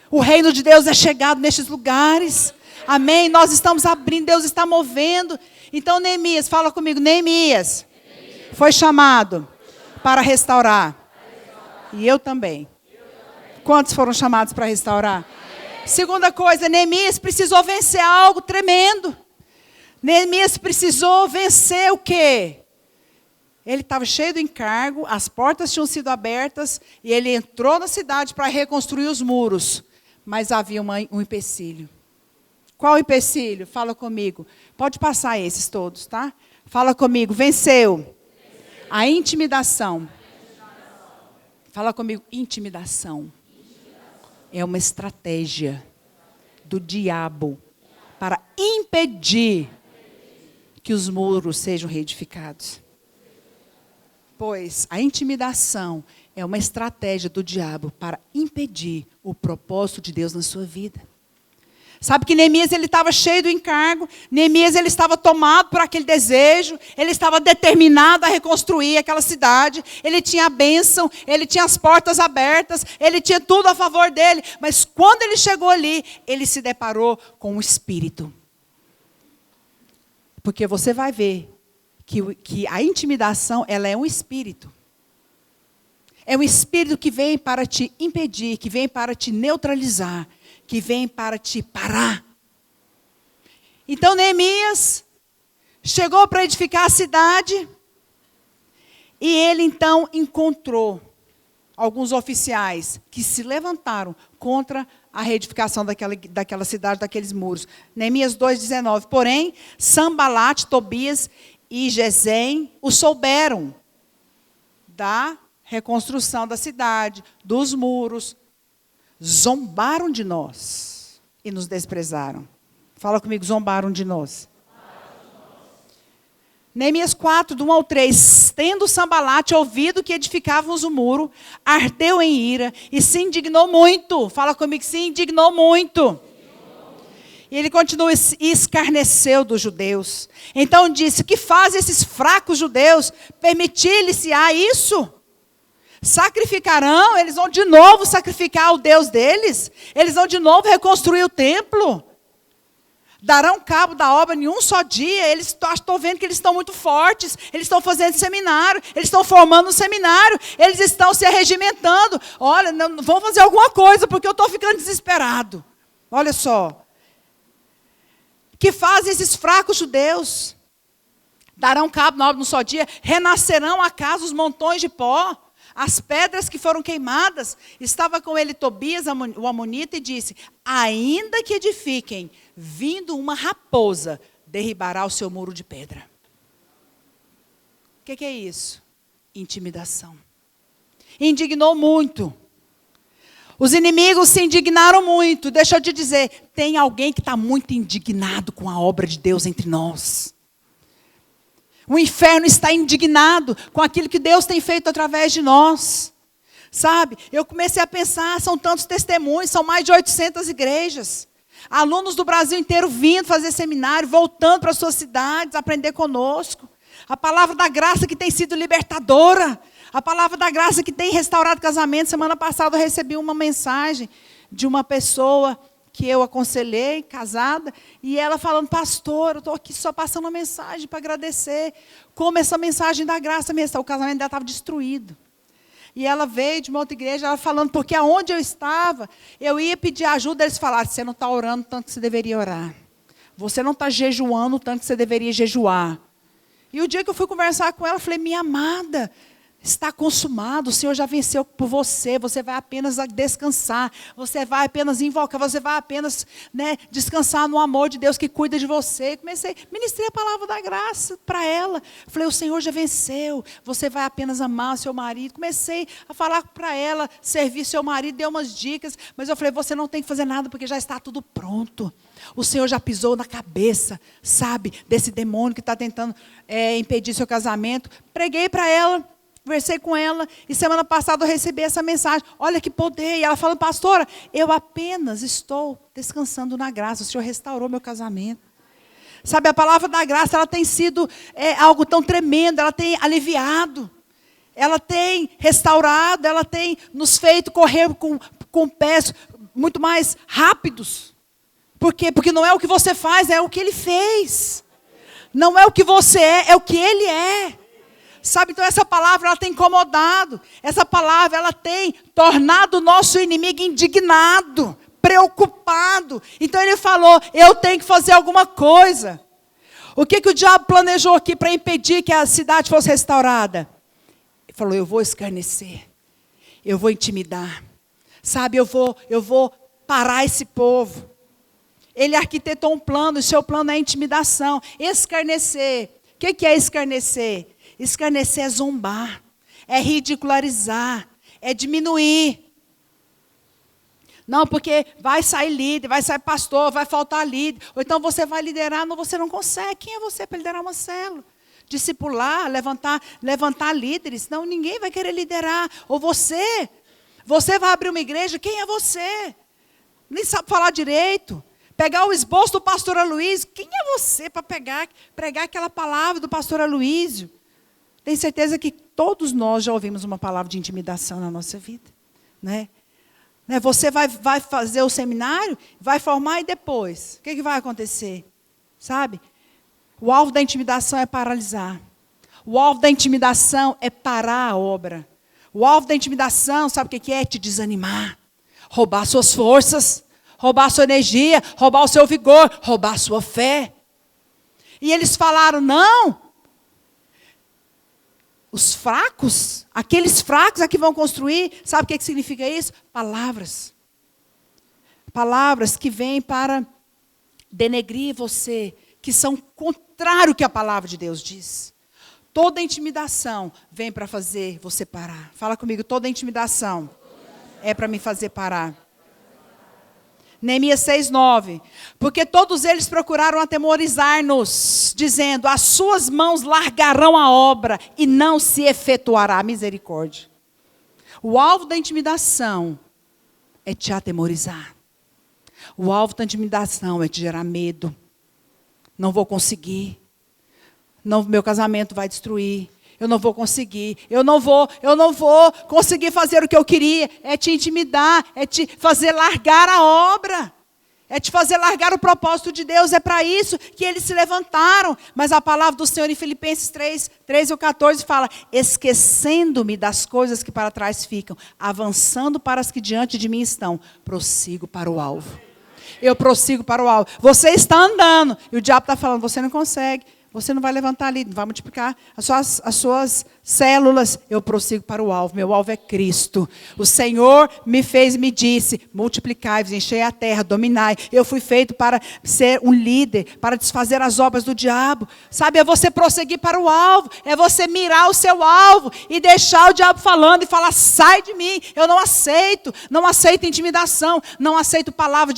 o reino de Deus é chegado nestes lugares. Amém? Nós estamos abrindo, Deus está movendo. Então, Neemias, fala comigo. Neemias foi chamado para restaurar. E eu também. Quantos foram chamados para restaurar? Segunda coisa, Neemias precisou vencer algo tremendo. Neemias precisou vencer o quê? Ele estava cheio do encargo, as portas tinham sido abertas, e ele entrou na cidade para reconstruir os muros. Mas havia um empecilho. Qual o empecilho? Fala comigo. Pode passar esses todos, tá? Fala comigo. Venceu. A intimidação. Fala comigo. Intimidação. É uma estratégia do diabo para impedir que os muros sejam reedificados. Pois a intimidação é uma estratégia do diabo para impedir o propósito de Deus na sua vida. Sabe que Neemias ele estava cheio do encargo, Neemias ele estava tomado por aquele desejo, ele estava determinado a reconstruir aquela cidade, ele tinha a bênção, ele tinha as portas abertas, ele tinha tudo a favor dele, mas quando ele chegou ali, ele se deparou com o espírito. Porque você vai ver que a intimidação, ela é um espírito. É um espírito que vem para te impedir, que vem para te neutralizar, que vêm para te parar. Então Neemias chegou para edificar a cidade e ele então encontrou alguns oficiais que se levantaram contra a reedificação daquela cidade, daqueles muros. Neemias 2,19. Porém, Sambalate, Tobias e Gesem o souberam da reconstrução da cidade, dos muros, zombaram de nós e nos desprezaram. Fala comigo, zombaram de nós. Neemias 4, do 1 ao 3. Tendo Sambalate ouvido que edificávamos o muro, ardeu em ira e se indignou muito. Fala comigo, se indignou muito. E ele continua, e escarneceu dos judeus. Então disse, que fazem esses fracos judeus? Permitir-lhes-se-á isso? Sacrificarão, eles vão de novo sacrificar o Deus deles? Eles vão de novo reconstruir o templo? Darão cabo da obra em um só dia? Estou vendo que eles estão muito fortes, eles estão fazendo seminário, eles estão formando um seminário, eles estão se arregimentando. Olha, não, vão fazer alguma coisa, porque eu estou ficando desesperado. Olha só. Que fazem esses fracos judeus? Darão cabo da obra num só dia? Renascerão acaso os montões de pó? As pedras que foram queimadas? Estava com ele Tobias, o amonita, e disse, ainda que edifiquem, vindo uma raposa, derribará o seu muro de pedra. O que é isso? Intimidação. Indignou muito. Os inimigos se indignaram muito. Deixa eu te dizer, tem alguém que está muito indignado com a obra de Deus entre nós. O inferno está indignado com aquilo que Deus tem feito através de nós. Sabe, eu comecei a pensar, são tantos testemunhos, são mais de 800 igrejas. Alunos do Brasil inteiro vindo fazer seminário, voltando para as suas cidades, aprender conosco. A palavra da graça que tem sido libertadora. A palavra da graça que tem restaurado casamento. Semana passada eu recebi uma mensagem de uma pessoa que eu aconselhei, casada, e ela falando, pastor, eu estou aqui só passando uma mensagem para agradecer. Como essa mensagem da graça me restaurou. O casamento dela estava destruído. E ela veio de uma outra igreja, ela falando, porque aonde eu estava, eu ia pedir ajuda, eles falaram, você não está orando tanto que você deveria orar. Você não está jejuando tanto que você deveria jejuar. E o dia que eu fui conversar com ela, eu falei, minha amada, está consumado, o Senhor já venceu por você, você vai apenas descansar, você vai apenas invocar, você vai apenas descansar no amor de Deus que cuida de você. E comecei, ministrei a palavra da graça para ela. Falei, o Senhor já venceu, você vai apenas amar o seu marido. Comecei a falar para ela, servir seu marido, dei umas dicas, mas eu falei, você não tem que fazer nada, porque já está tudo pronto. O Senhor já pisou na cabeça, sabe, desse demônio que está tentando impedir seu casamento. Preguei para ela, conversei com ela, e semana passada eu recebi essa mensagem. Olha que poder. E ela falando, pastora, eu apenas estou descansando na graça. O Senhor restaurou meu casamento. Sabe, a palavra da graça, ela tem sido algo tão tremendo, ela tem aliviado, ela tem restaurado, ela tem nos feito correr com pés muito mais rápidos. Por quê? Porque não é o que você faz, é o que Ele fez. Não é o que você é o que Ele é. Sabe, então essa palavra ela tem incomodado. Essa palavra ela tem tornado o nosso inimigo indignado, preocupado. Então ele falou, eu tenho que fazer alguma coisa. O que o diabo planejou aqui para impedir que a cidade fosse restaurada? Ele falou, eu vou escarnecer. Eu vou intimidar. Sabe, eu vou parar esse povo. Ele arquitetou um plano, o seu plano é intimidação. Escarnecer. O que é escarnecer? Escarnecer é zombar, é ridicularizar, é diminuir. Não, porque vai sair líder, vai sair pastor, vai faltar líder. Ou então você vai liderar, não, você não consegue. Quem é você para liderar uma célula? Discipular, levantar líderes. Não, ninguém vai querer liderar. Ou você vai abrir uma igreja, quem é você? Nem sabe falar direito. Pegar o esboço do pastor Aloísio, quem é você para pregar aquela palavra do pastor Aloísio? Tenho certeza que todos nós já ouvimos uma palavra de intimidação na nossa vida. Né? Você vai fazer o seminário, vai formar e depois? O que vai acontecer? Sabe? O alvo da intimidação é paralisar. O alvo da intimidação é parar a obra. O alvo da intimidação, sabe o que é? Te desanimar. Roubar suas forças. roubar a sua energia, roubar o seu vigor, roubar a sua fé. E eles falaram, não. Os fracos, aqueles fracos é que vão construir. Sabe o que significa isso? Palavras. Palavras que vêm para denegrir você, que são contrário ao que a palavra de Deus diz. Toda intimidação vem para fazer você parar. Fala comigo, toda intimidação é para me fazer parar. Neemias 6:9. Porque todos eles procuraram atemorizar-nos, dizendo, as suas mãos largarão a obra e não se efetuará misericórdia. O alvo da intimidação é te atemorizar. O alvo da intimidação é te gerar medo. Não vou conseguir. Não, meu casamento vai destruir. Eu não vou conseguir. Eu não vou conseguir fazer o que eu queria. É te intimidar, é te fazer largar a obra. É te fazer largar o propósito de Deus. É para isso que eles se levantaram. Mas a palavra do Senhor em Filipenses 13 ou 14 fala, esquecendo-me das coisas que para trás ficam, avançando para as que diante de mim estão, prossigo para o alvo. Eu prossigo para o alvo. Você está andando e o diabo está falando, você não consegue. Você não vai levantar ali, não vai multiplicar as suas células. Eu prossigo para o alvo. Meu alvo é Cristo. O Senhor me fez e me disse, multiplicai-vos, enchei a terra, dominai. Eu fui feito para ser um líder, para desfazer as obras do diabo. Sabe, é você prosseguir para o alvo. É você mirar o seu alvo e deixar o diabo falando e falar, sai de mim. Eu não aceito. Não aceito intimidação. Não aceito palavra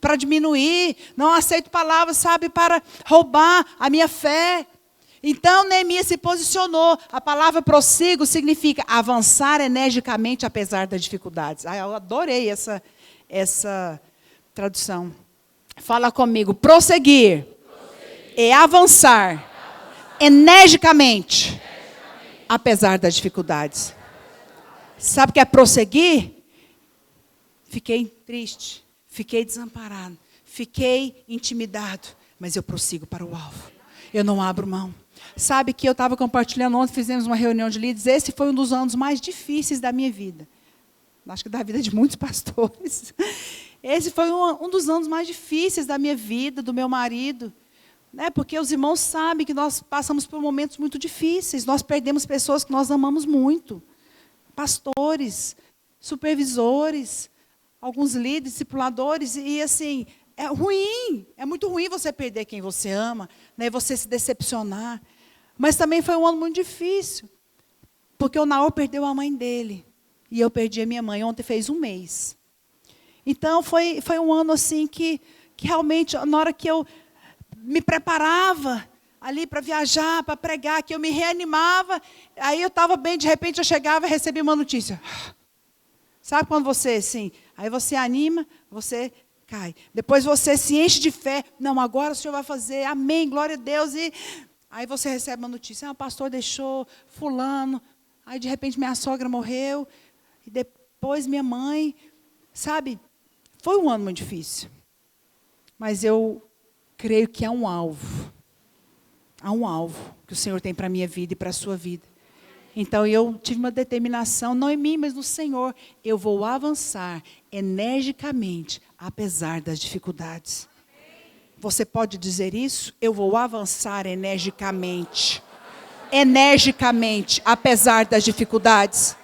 para diminuir. Não aceito palavras, sabe, para roubar a minha fé. Então Neemias se posicionou. A palavra prossigo significa avançar energicamente apesar das dificuldades. Eu adorei essa tradução. Fala comigo, prosseguir. É avançar energicamente apesar das dificuldades. Sabe o que é prosseguir? Fiquei triste, fiquei desamparado, fiquei intimidado. Mas eu prossigo para o alvo. Eu não abro mão. Sabe que eu estava compartilhando ontem, fizemos uma reunião de líderes. Esse foi um dos anos mais difíceis da minha vida. Acho que da vida de muitos pastores. Esse foi um dos anos mais difíceis da minha vida, do meu marido. Né? Porque os irmãos sabem que nós passamos por momentos muito difíceis. Nós perdemos pessoas que nós amamos muito. Pastores, supervisores, alguns líderes, discipuladores. E assim... é ruim, é muito ruim você perder quem você ama, né, você se decepcionar. Mas também foi um ano muito difícil, porque o Naor perdeu a mãe dele, e eu perdi a minha mãe, ontem fez um mês. Então foi um ano assim que realmente, na hora que eu me preparava ali para viajar, para pregar, que eu me reanimava, aí eu estava bem, de repente eu chegava e recebia uma notícia. Sabe quando você, assim, aí você anima, você... cai. Depois você se enche de fé. Não, agora o Senhor vai fazer. Amém, glória a Deus. E aí você recebe uma notícia. O pastor deixou fulano. Aí de repente minha sogra morreu. E depois minha mãe. Sabe? Foi um ano muito difícil. Mas eu creio que há um alvo. Há um alvo que o Senhor tem para a minha vida e para a sua vida. Então eu tive uma determinação, não em mim, mas no Senhor. Eu vou avançar energicamente, apesar das dificuldades. Você pode dizer isso? Eu vou avançar energicamente. Energicamente, apesar das dificuldades.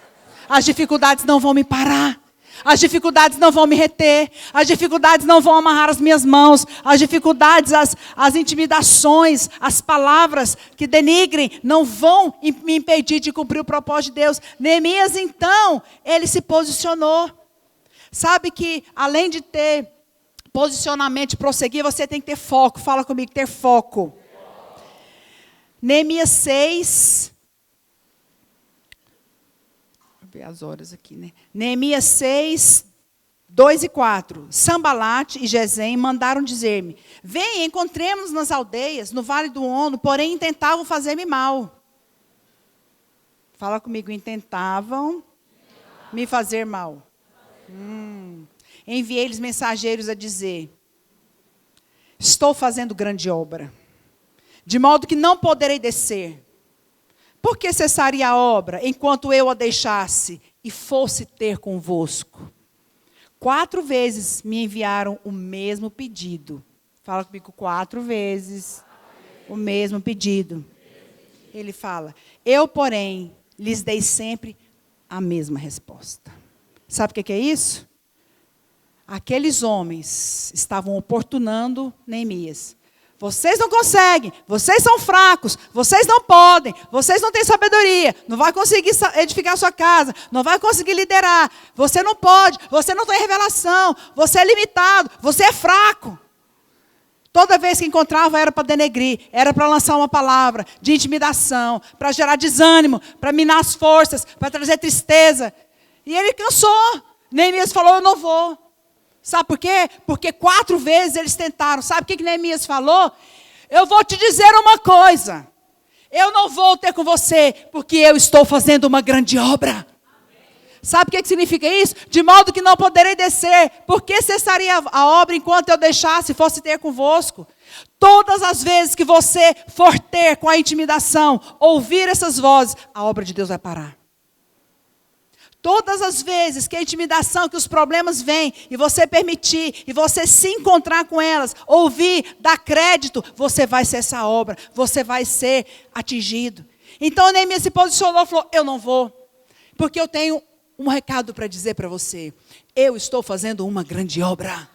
As dificuldades não vão me parar. As dificuldades não vão me reter. As dificuldades não vão amarrar as minhas mãos. As dificuldades, as intimidações, as palavras que denigrem não vão me impedir de cumprir o propósito de Deus. Neemias, então, ele se posicionou. Sabe que, além de ter posicionamento e prosseguir, você tem que ter foco. Fala comigo, ter foco. Neemias 6... as horas aqui, né? Neemias 6, 2 e 4. Sambalate e Gesem mandaram dizer-me: vem, encontremos-nos nas aldeias, no vale do Ono, porém intentavam fazer-me mal. Fala comigo, intentavam me fazer mal. Enviei-lhes mensageiros a dizer: estou fazendo grande obra, de modo que não poderei descer. Por que cessaria a obra, enquanto eu a deixasse e fosse ter convosco? 4 vezes me enviaram o mesmo pedido. Fala comigo, 4 vezes o mesmo pedido. Ele fala, eu, porém, lhes dei sempre a mesma resposta. Sabe o que é isso? Aqueles homens estavam oportunando Neemias. Vocês não conseguem, vocês são fracos, vocês não podem, vocês não têm sabedoria, não vai conseguir edificar a sua casa, não vai conseguir liderar, você não pode, você não tem revelação, você é limitado, você é fraco. Toda vez que encontrava era para denegrir, era para lançar uma palavra de intimidação, para gerar desânimo, para minar as forças, para trazer tristeza. E ele cansou. Neemias falou, eu não vou. Sabe por quê? Porque 4 vezes eles tentaram. Sabe o que Neemias falou? Eu vou te dizer uma coisa. Eu não vou ter com você, porque eu estou fazendo uma grande obra. Sabe o que significa isso? De modo que não poderei descer, porque cessaria a obra enquanto eu deixasse, fosse ter convosco. Todas as vezes que você for ter com a intimidação, ouvir essas vozes, a obra de Deus vai parar. Todas as vezes que a intimidação, que os problemas vêm, e você permitir, e você se encontrar com elas, ouvir, dar crédito, você vai ser essa obra, você vai ser atingido. Então Neemias se posicionou e falou, eu não vou, porque eu tenho um recado para dizer para você. Eu estou fazendo uma grande obra.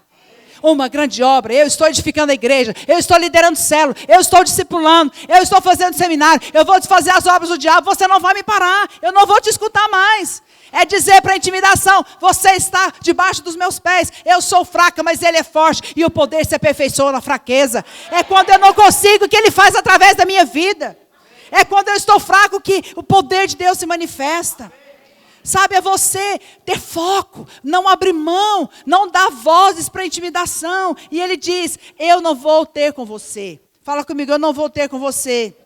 Uma grande obra. Eu estou edificando a igreja. Eu estou liderando célula. Eu estou discipulando. Eu estou fazendo seminário. Eu vou fazer as obras do diabo. Você não vai me parar. Eu não vou te escutar mais. É dizer para a intimidação, você está debaixo dos meus pés. Eu sou fraca, mas Ele é forte. E o poder se aperfeiçoa na fraqueza. É quando eu não consigo que Ele faz através da minha vida. É quando eu estou fraco que o poder de Deus se manifesta. Sabe, é você ter foco, não abrir mão, não dar vozes para intimidação. E ele diz, eu não vou ter com você. Fala comigo, eu não vou ter com você.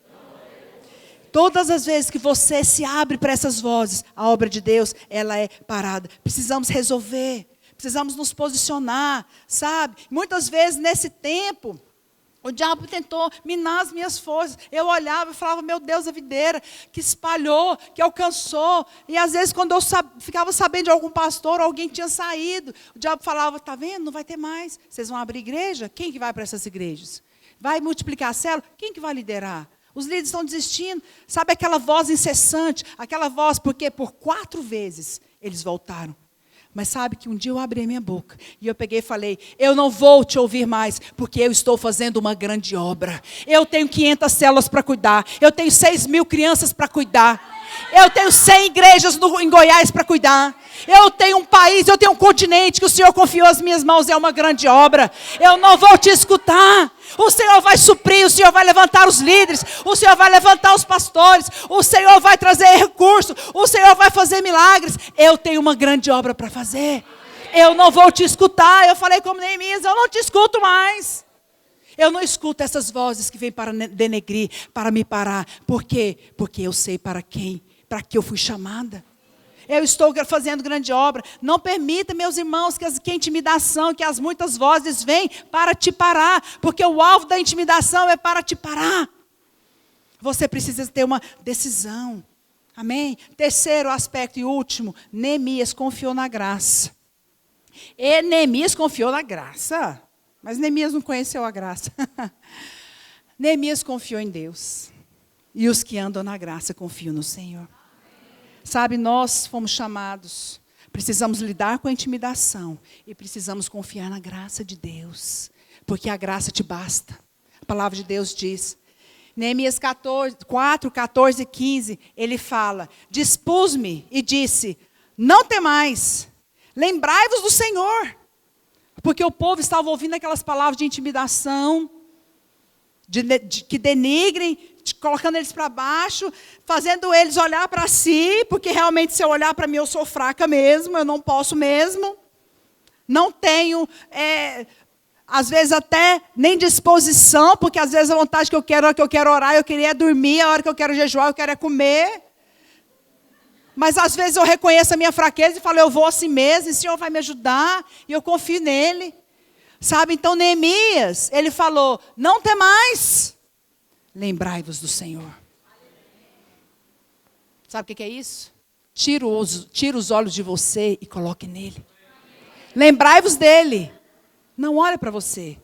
Todas as vezes que você se abre para essas vozes, a obra de Deus, ela é parada. Precisamos resolver, precisamos nos posicionar, sabe? Muitas vezes nesse tempo, o diabo tentou minar as minhas forças. Eu olhava e falava, meu Deus, a videira que espalhou, que alcançou. E às vezes quando eu ficava sabendo de algum pastor, alguém tinha saído, o diabo falava, está vendo, não vai ter mais. Vocês vão abrir igreja? Quem que vai para essas igrejas? Vai multiplicar a célula? Quem que vai liderar? Os líderes estão desistindo. Sabe aquela voz incessante? Aquela voz, porque por 4 vezes eles voltaram. Mas sabe que um dia eu abri a minha boca e eu peguei e falei, eu não vou te ouvir mais, porque eu estou fazendo uma grande obra. Eu tenho 500 células para cuidar, eu tenho 6.000 crianças para cuidar, eu tenho 100 igrejas em Goiás para cuidar, eu tenho um país, eu tenho um continente que o Senhor confiou às minhas mãos, é uma grande obra. Eu não vou te escutar. O Senhor vai suprir, o Senhor vai levantar os líderes, o Senhor vai levantar os pastores, o Senhor vai trazer recursos, o Senhor vai fazer milagres. Eu tenho uma grande obra para fazer. Eu não vou te escutar. Eu falei como Neemias, eu não te escuto mais. Eu não escuto essas vozes que vêm para denegrir, para me parar. Por quê? Porque eu sei para que eu fui chamada. Eu estou fazendo grande obra. Não permita, meus irmãos, que a intimidação, que as muitas vozes vêm para te parar. Porque o alvo da intimidação é para te parar. Você precisa ter uma decisão. Amém? Terceiro aspecto e último, Neemias confiou na graça. E Neemias confiou na graça. Mas Neemias não conheceu a graça. Neemias confiou em Deus. E os que andam na graça confiam no Senhor. Sabe, nós fomos chamados, precisamos lidar com a intimidação e precisamos confiar na graça de Deus, porque a graça te basta. A palavra de Deus diz, Neemias 4, 14 e 15, ele fala, dispus-me e disse, não temais, lembrai-vos do Senhor, porque o povo estava ouvindo aquelas palavras de intimidação, que denigrem, colocando eles para baixo, fazendo eles olhar para si, porque realmente se eu olhar para mim eu sou fraca mesmo, eu não posso mesmo, não tenho, às vezes até nem disposição, porque às vezes a vontade que eu quero, a hora que eu quero orar, eu queria dormir, a hora que eu quero jejuar, eu quero é comer, mas às vezes eu reconheço a minha fraqueza e falo, eu vou assim mesmo, e o Senhor vai me ajudar, e eu confio nele. Sabe, então Neemias, ele falou, não temais, lembrai-vos do Senhor. Sabe o que é isso? Tira os olhos de você e coloque nele. Lembrai-vos dele. Não olhe para você.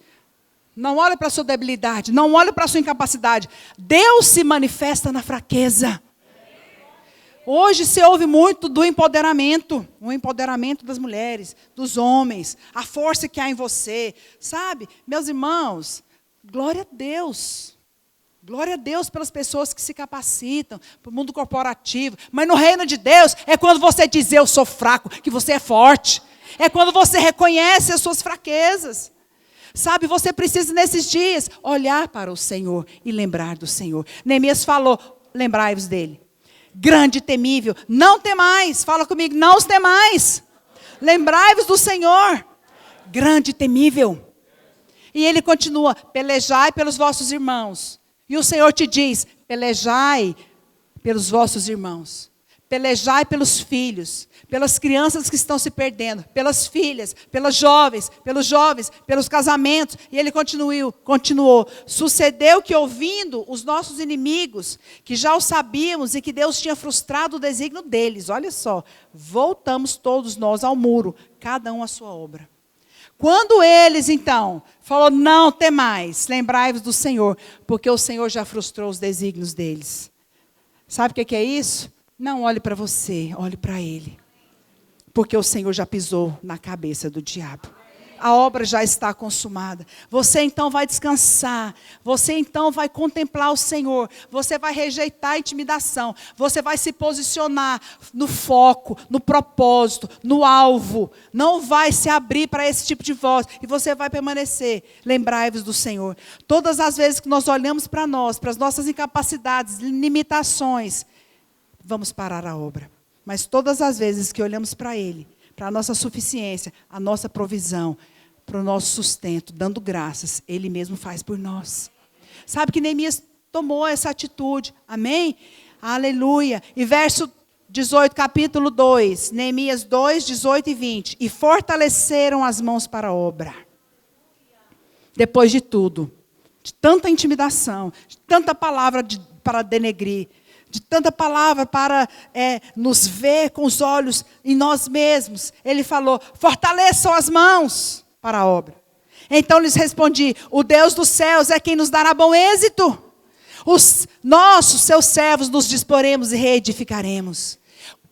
Não olhe para a sua debilidade. Não olhe para a sua incapacidade. Deus se manifesta na fraqueza. Hoje se ouve muito do empoderamento. O empoderamento das mulheres, dos homens. A força que há em você. Sabe, meus irmãos, glória a Deus. Glória a Deus pelas pessoas que se capacitam, para o mundo corporativo. Mas no reino de Deus é quando você diz eu sou fraco, que você é forte. É quando você reconhece as suas fraquezas. Sabe, você precisa nesses dias olhar para o Senhor e lembrar do Senhor. Neemias falou, lembrai-vos dele. Grande e temível, não temais. Fala comigo, não os temais. Lembrai-vos do Senhor. Grande e temível. E ele continua, pelejai pelos vossos irmãos. E o Senhor te diz, pelejai pelos vossos irmãos. Pelejai pelos filhos, pelas crianças que estão se perdendo, pelas filhas, pelos jovens, pelos casamentos. E ele continuou. Sucedeu que ouvindo os nossos inimigos, que já o sabíamos e que Deus tinha frustrado o desígnio deles. Olha só, voltamos todos nós ao muro, cada um à sua obra. Quando eles, então, falou, não temais, lembrai-vos do Senhor, porque o Senhor já frustrou os desígnios deles. Sabe o que é isso? Não olhe para você, olhe para Ele. Porque o Senhor já pisou na cabeça do diabo. A obra já está consumada. Você então vai descansar. Você então vai contemplar o Senhor. Você vai rejeitar a intimidação. Você vai se posicionar no foco, no propósito, no alvo. Não vai se abrir para esse tipo de voz. E você vai permanecer. Lembrai-vos do Senhor. Todas as vezes que nós olhamos para nós, para as nossas incapacidades, limitações, vamos parar a obra. Mas todas as vezes que olhamos para Ele, para a nossa suficiência, a nossa provisão, para o nosso sustento, dando graças, Ele mesmo faz por nós. Sabe que Neemias tomou essa atitude, amém? Aleluia. E verso 18, capítulo 2, Neemias 2, 18 e 20. E fortaleceram as mãos para a obra. Depois de tudo, de tanta intimidação, de tanta palavra para denegrir, de tanta palavra para nos ver com os olhos em nós mesmos. Ele falou, fortaleçam as mãos para a obra. Então lhes respondi, o Deus dos céus é quem nos dará bom êxito. Seus servos, nos disporemos e reedificaremos.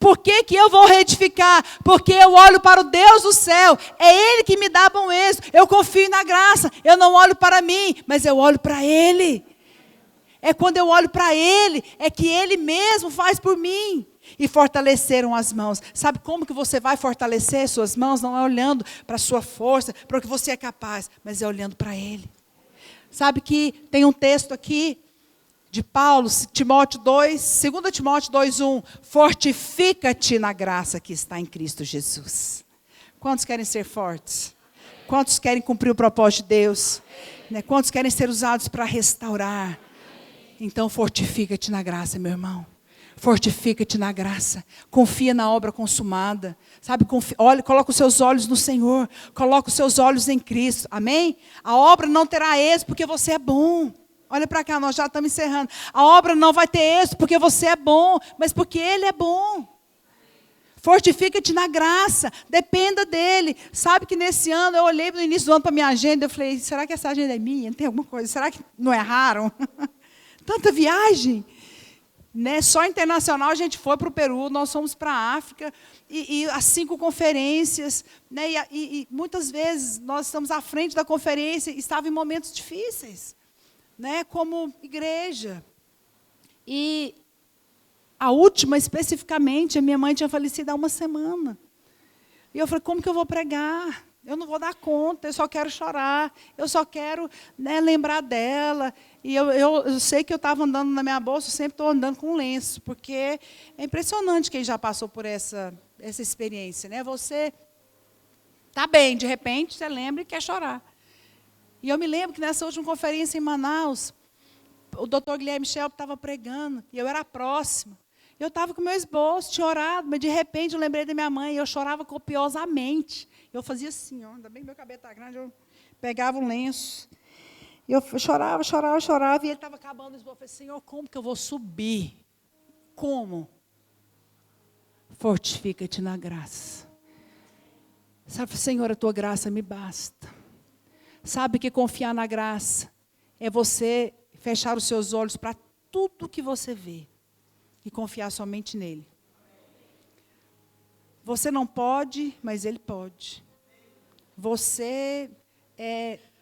Por que eu vou reedificar? Porque eu olho para o Deus do céu. É Ele que me dá bom êxito. Eu confio na graça. Eu não olho para mim, mas eu olho para Ele. É quando eu olho para Ele, é que Ele mesmo faz por mim. E fortaleceram as mãos. Sabe como que você vai fortalecer suas mãos? Não é olhando para a sua força, para o que você é capaz, mas é olhando para Ele. Sabe que tem um texto aqui de Paulo, Timóteo 2, 2 Timóteo 2:1. Fortifica-te na graça que está em Cristo Jesus. Quantos querem ser fortes? Quantos querem cumprir o propósito de Deus? Quantos querem ser usados para restaurar? Então fortifica-te na graça, meu irmão. Fortifica-te na graça. Confia na obra consumada. Sabe, coloca os seus olhos no Senhor. Coloca os seus olhos em Cristo. Amém? A obra não terá êxito porque você é bom. Olha para cá, nós já estamos encerrando. A obra não vai ter êxito porque você é bom, mas porque Ele é bom. Fortifica-te na graça, dependa dEle. Sabe que nesse ano, eu olhei no início do ano para a minha agenda, eu falei, será que essa agenda é minha? Tem alguma coisa? Será que não erraram? Tanta viagem. Só internacional a gente foi para o Peru, nós fomos para a África, e as 5 conferências, e muitas vezes nós estamos à frente da conferência e estava em momentos difíceis, como igreja. E a última, especificamente, a minha mãe tinha falecido há uma semana. E eu falei, como que eu vou pregar? Eu não vou dar conta, eu só quero chorar, eu só quero lembrar dela. E eu sei que eu estava andando na minha bolsa, eu sempre estou andando com um lenço, porque é impressionante quem já passou por essa experiência. Você está bem, de repente, você lembra e quer chorar. E eu me lembro que nessa última conferência em Manaus, o Dr. Guilherme Shelp estava pregando, e eu era próxima. Eu estava com o meu esboço, tinha orado, mas de repente eu lembrei da minha mãe, e eu chorava copiosamente. Eu fazia assim, ainda bem que meu cabelo está grande, eu pegava um lenço. E eu chorava, e ele estava acabando o esboço. Eu falei, Senhor, como que eu vou subir? Como? Fortifica-te na graça. Sabe, Senhor, a tua graça me basta. Sabe que confiar na graça é você fechar os seus olhos para tudo que você vê e confiar somente nele. Você não pode, mas ele pode. Você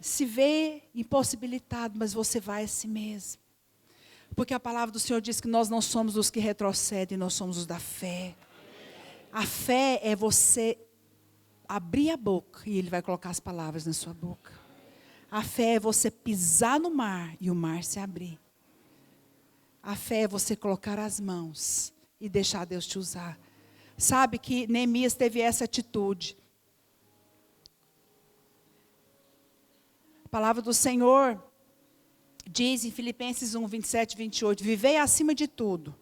se vê impossibilitado, mas você vai a si mesmo. Porque a palavra do Senhor diz que nós não somos os que retrocedem, nós somos os da fé. A fé é você abrir a boca e ele vai colocar as palavras na sua boca. A fé é você pisar no mar e o mar se abrir. A fé é você colocar as mãos e deixar Deus te usar. Sabe que Neemias teve essa atitude. A palavra do Senhor diz em Filipenses 1, 27 e 28, vivei acima de tudo.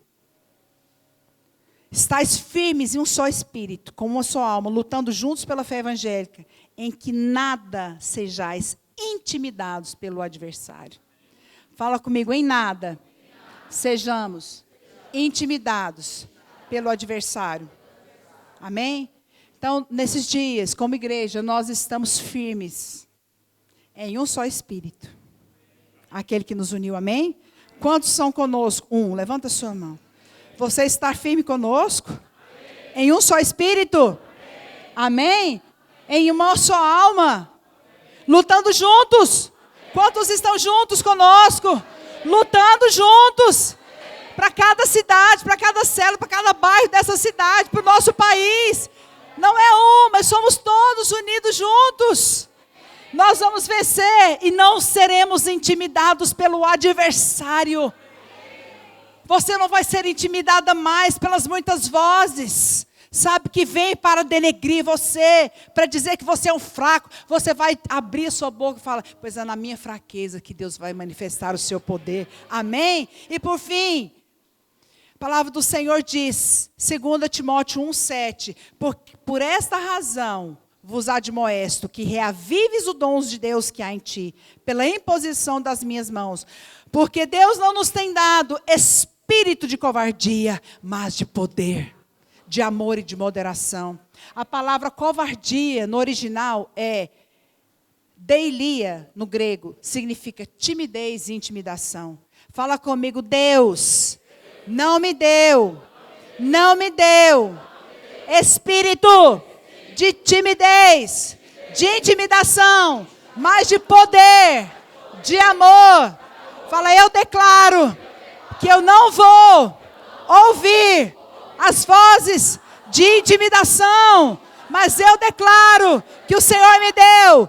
Estais firmes em um só espírito, com uma só alma, lutando juntos pela fé evangélica, em que nada sejais intimidados pelo adversário. Fala comigo, em nada sejamos intimidados pelo adversário. Amém? Então, nesses dias, como igreja, nós estamos firmes em um só espírito. Aquele que nos uniu, amém? Quantos são conosco? Levanta a sua mão. Você está firme conosco? Amém. Em um só espírito? Amém? Em uma só alma? Amém. Lutando juntos? Amém. Quantos estão juntos conosco? Amém. Lutando juntos? Para cada cidade, para cada célula, para cada bairro dessa cidade, para o nosso país. Não é mas somos todos unidos juntos. Nós vamos vencer e não seremos intimidados pelo adversário. Você não vai ser intimidada mais pelas muitas vozes, sabe, que vem para denegrir você, para dizer que você é um fraco. Você vai abrir a sua boca e falar, pois é na minha fraqueza que Deus vai manifestar o seu poder. Amém? E por fim, a palavra do Senhor diz, 2 Timóteo 1,7, por esta razão vos admoesto que reavives os dons de Deus que há em ti, pela imposição das minhas mãos. Porque Deus não nos tem dado espírito de covardia, mas de poder, de amor e de moderação. A palavra covardia no original é deilia, no grego, significa timidez e intimidação. Fala comigo, Deus não me deu espírito de timidez, de intimidação, mas de poder, de amor. Fala, eu declaro que eu não vou ouvir as vozes de intimidação, mas eu declaro que o Senhor me deu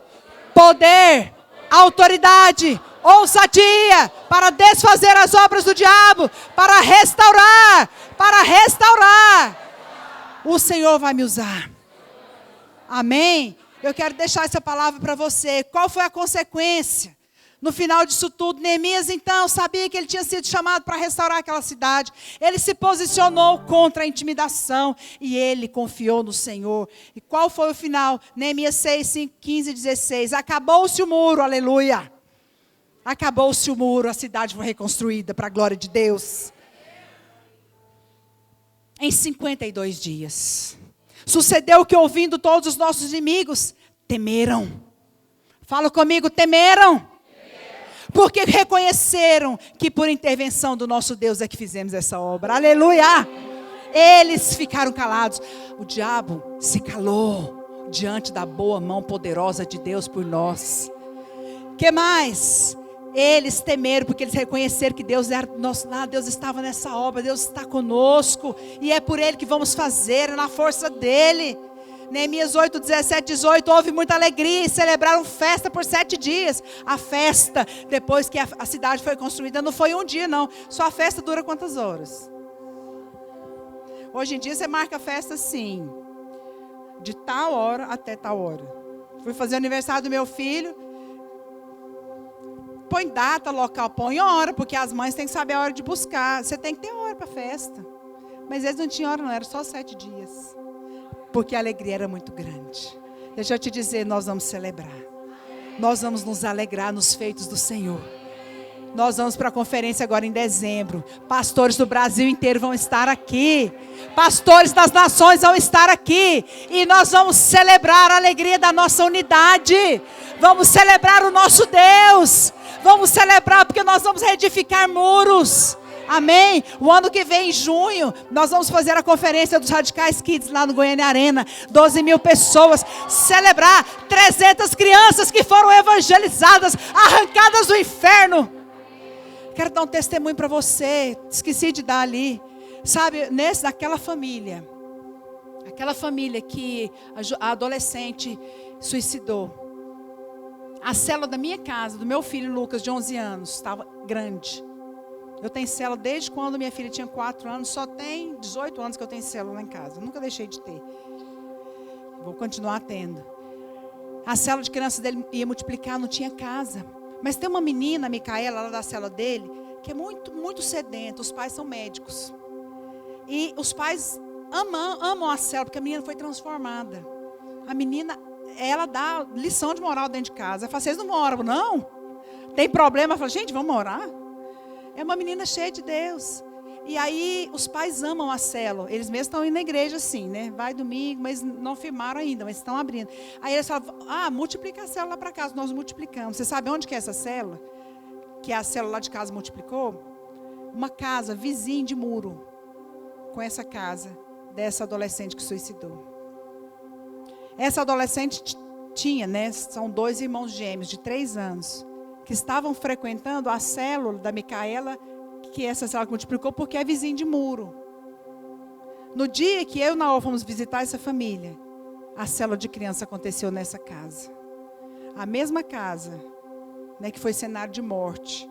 poder, autoridade, ousadia para desfazer as obras do diabo, para restaurar. O Senhor vai me usar. Amém? Eu quero deixar essa palavra para você. Qual foi a consequência? No final disso tudo, Neemias então sabia que ele tinha sido chamado para restaurar aquela cidade. Ele se posicionou contra a intimidação e ele confiou no Senhor. E qual foi o final? Neemias 6, 5, 15 e 16. Acabou-se o muro, aleluia. Acabou-se o muro, a cidade foi reconstruída para a glória de Deus. Em 52 dias. Sucedeu que, ouvindo todos os nossos inimigos, temeram. Fala comigo, temeram. Porque reconheceram que por intervenção do nosso Deus é que fizemos essa obra. Aleluia! Eles ficaram calados. O diabo se calou diante da boa mão poderosa de Deus por nós. Que mais? Eles temeram porque eles reconheceram que Deus era nosso lado, Deus estava nessa obra, Deus está conosco. E é por Ele que vamos fazer, é na força dEle. Neemias 8, 17, 18, houve muita alegria e celebraram festa por 7 dias. A festa, depois que a cidade foi construída, não foi um dia não. Só a festa dura quantas horas? Hoje em dia você marca a festa assim, de tal hora até tal hora. Fui fazer o aniversário do meu filho. Põe data, local, põe hora, porque as mães têm que saber a hora de buscar. Você tem que ter hora para a festa. Mas eles não tinham hora não, era só 7 dias. Porque a alegria era muito grande. Deixa eu te dizer, nós vamos celebrar. Nós vamos nos alegrar nos feitos do Senhor. Nós vamos para a conferência agora em dezembro. Pastores do Brasil inteiro vão estar aqui. Pastores das nações vão estar aqui. E nós vamos celebrar a alegria da nossa unidade. Vamos celebrar o nosso Deus. Vamos celebrar porque nós vamos reedificar muros. Amém? O ano que vem, em junho, nós vamos fazer a conferência dos Radicais Kids lá no Goiânia Arena. 12 mil pessoas. Celebrar 300 crianças que foram evangelizadas, arrancadas do inferno. Quero dar um testemunho para você. Esqueci de dar ali. Sabe, naquela família. Aquela família que a adolescente suicidou. A célula da minha casa, do meu filho Lucas, de 11 anos, estava grande. Eu tenho célula desde quando minha filha tinha 4 anos. Só tem 18 anos que eu tenho célula lá em casa. Nunca deixei de ter. Vou continuar tendo. A célula de crianças dele ia multiplicar, não tinha casa. Mas tem uma menina, a Micaela, lá da célula dele, que é muito, muito sedenta. Os pais são médicos. E os pais amam a célula, porque a menina foi transformada. A menina, ela dá lição de moral dentro de casa. Ela fala, vocês não moram, não? Tem problema? Ela fala, gente, vamos orar? É uma menina cheia de Deus. E aí, os pais amam a célula. Eles mesmos estão indo na igreja assim, né? Vai domingo, mas não firmaram ainda, mas estão abrindo. Aí eles falam, multiplica a célula lá para casa. Nós multiplicamos. Você sabe onde que é essa célula? Que a célula lá de casa multiplicou? Uma casa vizinha de muro. Com essa casa dessa adolescente que suicidou. Essa adolescente tinha, né? São 2 irmãos gêmeos de 3 anos. Que estavam frequentando a célula da Micaela, que essa célula multiplicou porque é vizinho de muro. No dia que eu e Naô fomos visitar essa família, a célula de criança aconteceu nessa casa. A mesma casa, né, que foi cenário de morte,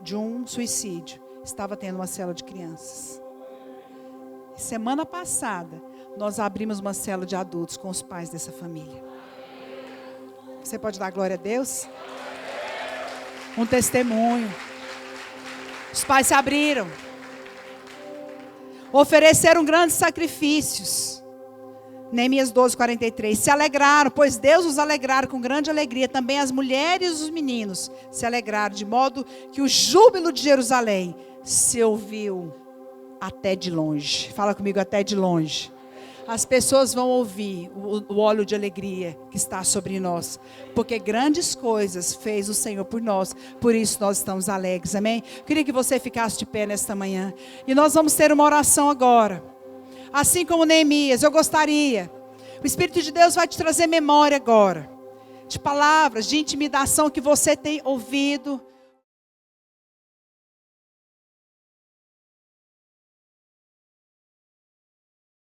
de um suicídio, estava tendo uma célula de crianças. Semana passada, nós abrimos uma célula de adultos com os pais dessa família. Você pode dar glória a Deus? Um testemunho. Os pais se abriram. Ofereceram grandes sacrifícios. Neemias 12, 43. Se alegraram, pois Deus os alegraram com grande alegria. Também as mulheres e os meninos se alegraram, de modo que o júbilo de Jerusalém se ouviu até de longe. Fala comigo, até de longe. As pessoas vão ouvir o óleo de alegria que está sobre nós. Porque grandes coisas fez o Senhor por nós. Por isso nós estamos alegres, amém? Queria que você ficasse de pé nesta manhã. E nós vamos ter uma oração agora. Assim como Neemias, eu gostaria. O Espírito de Deus vai te trazer memória agora. De palavras, de intimidação que você tem ouvido.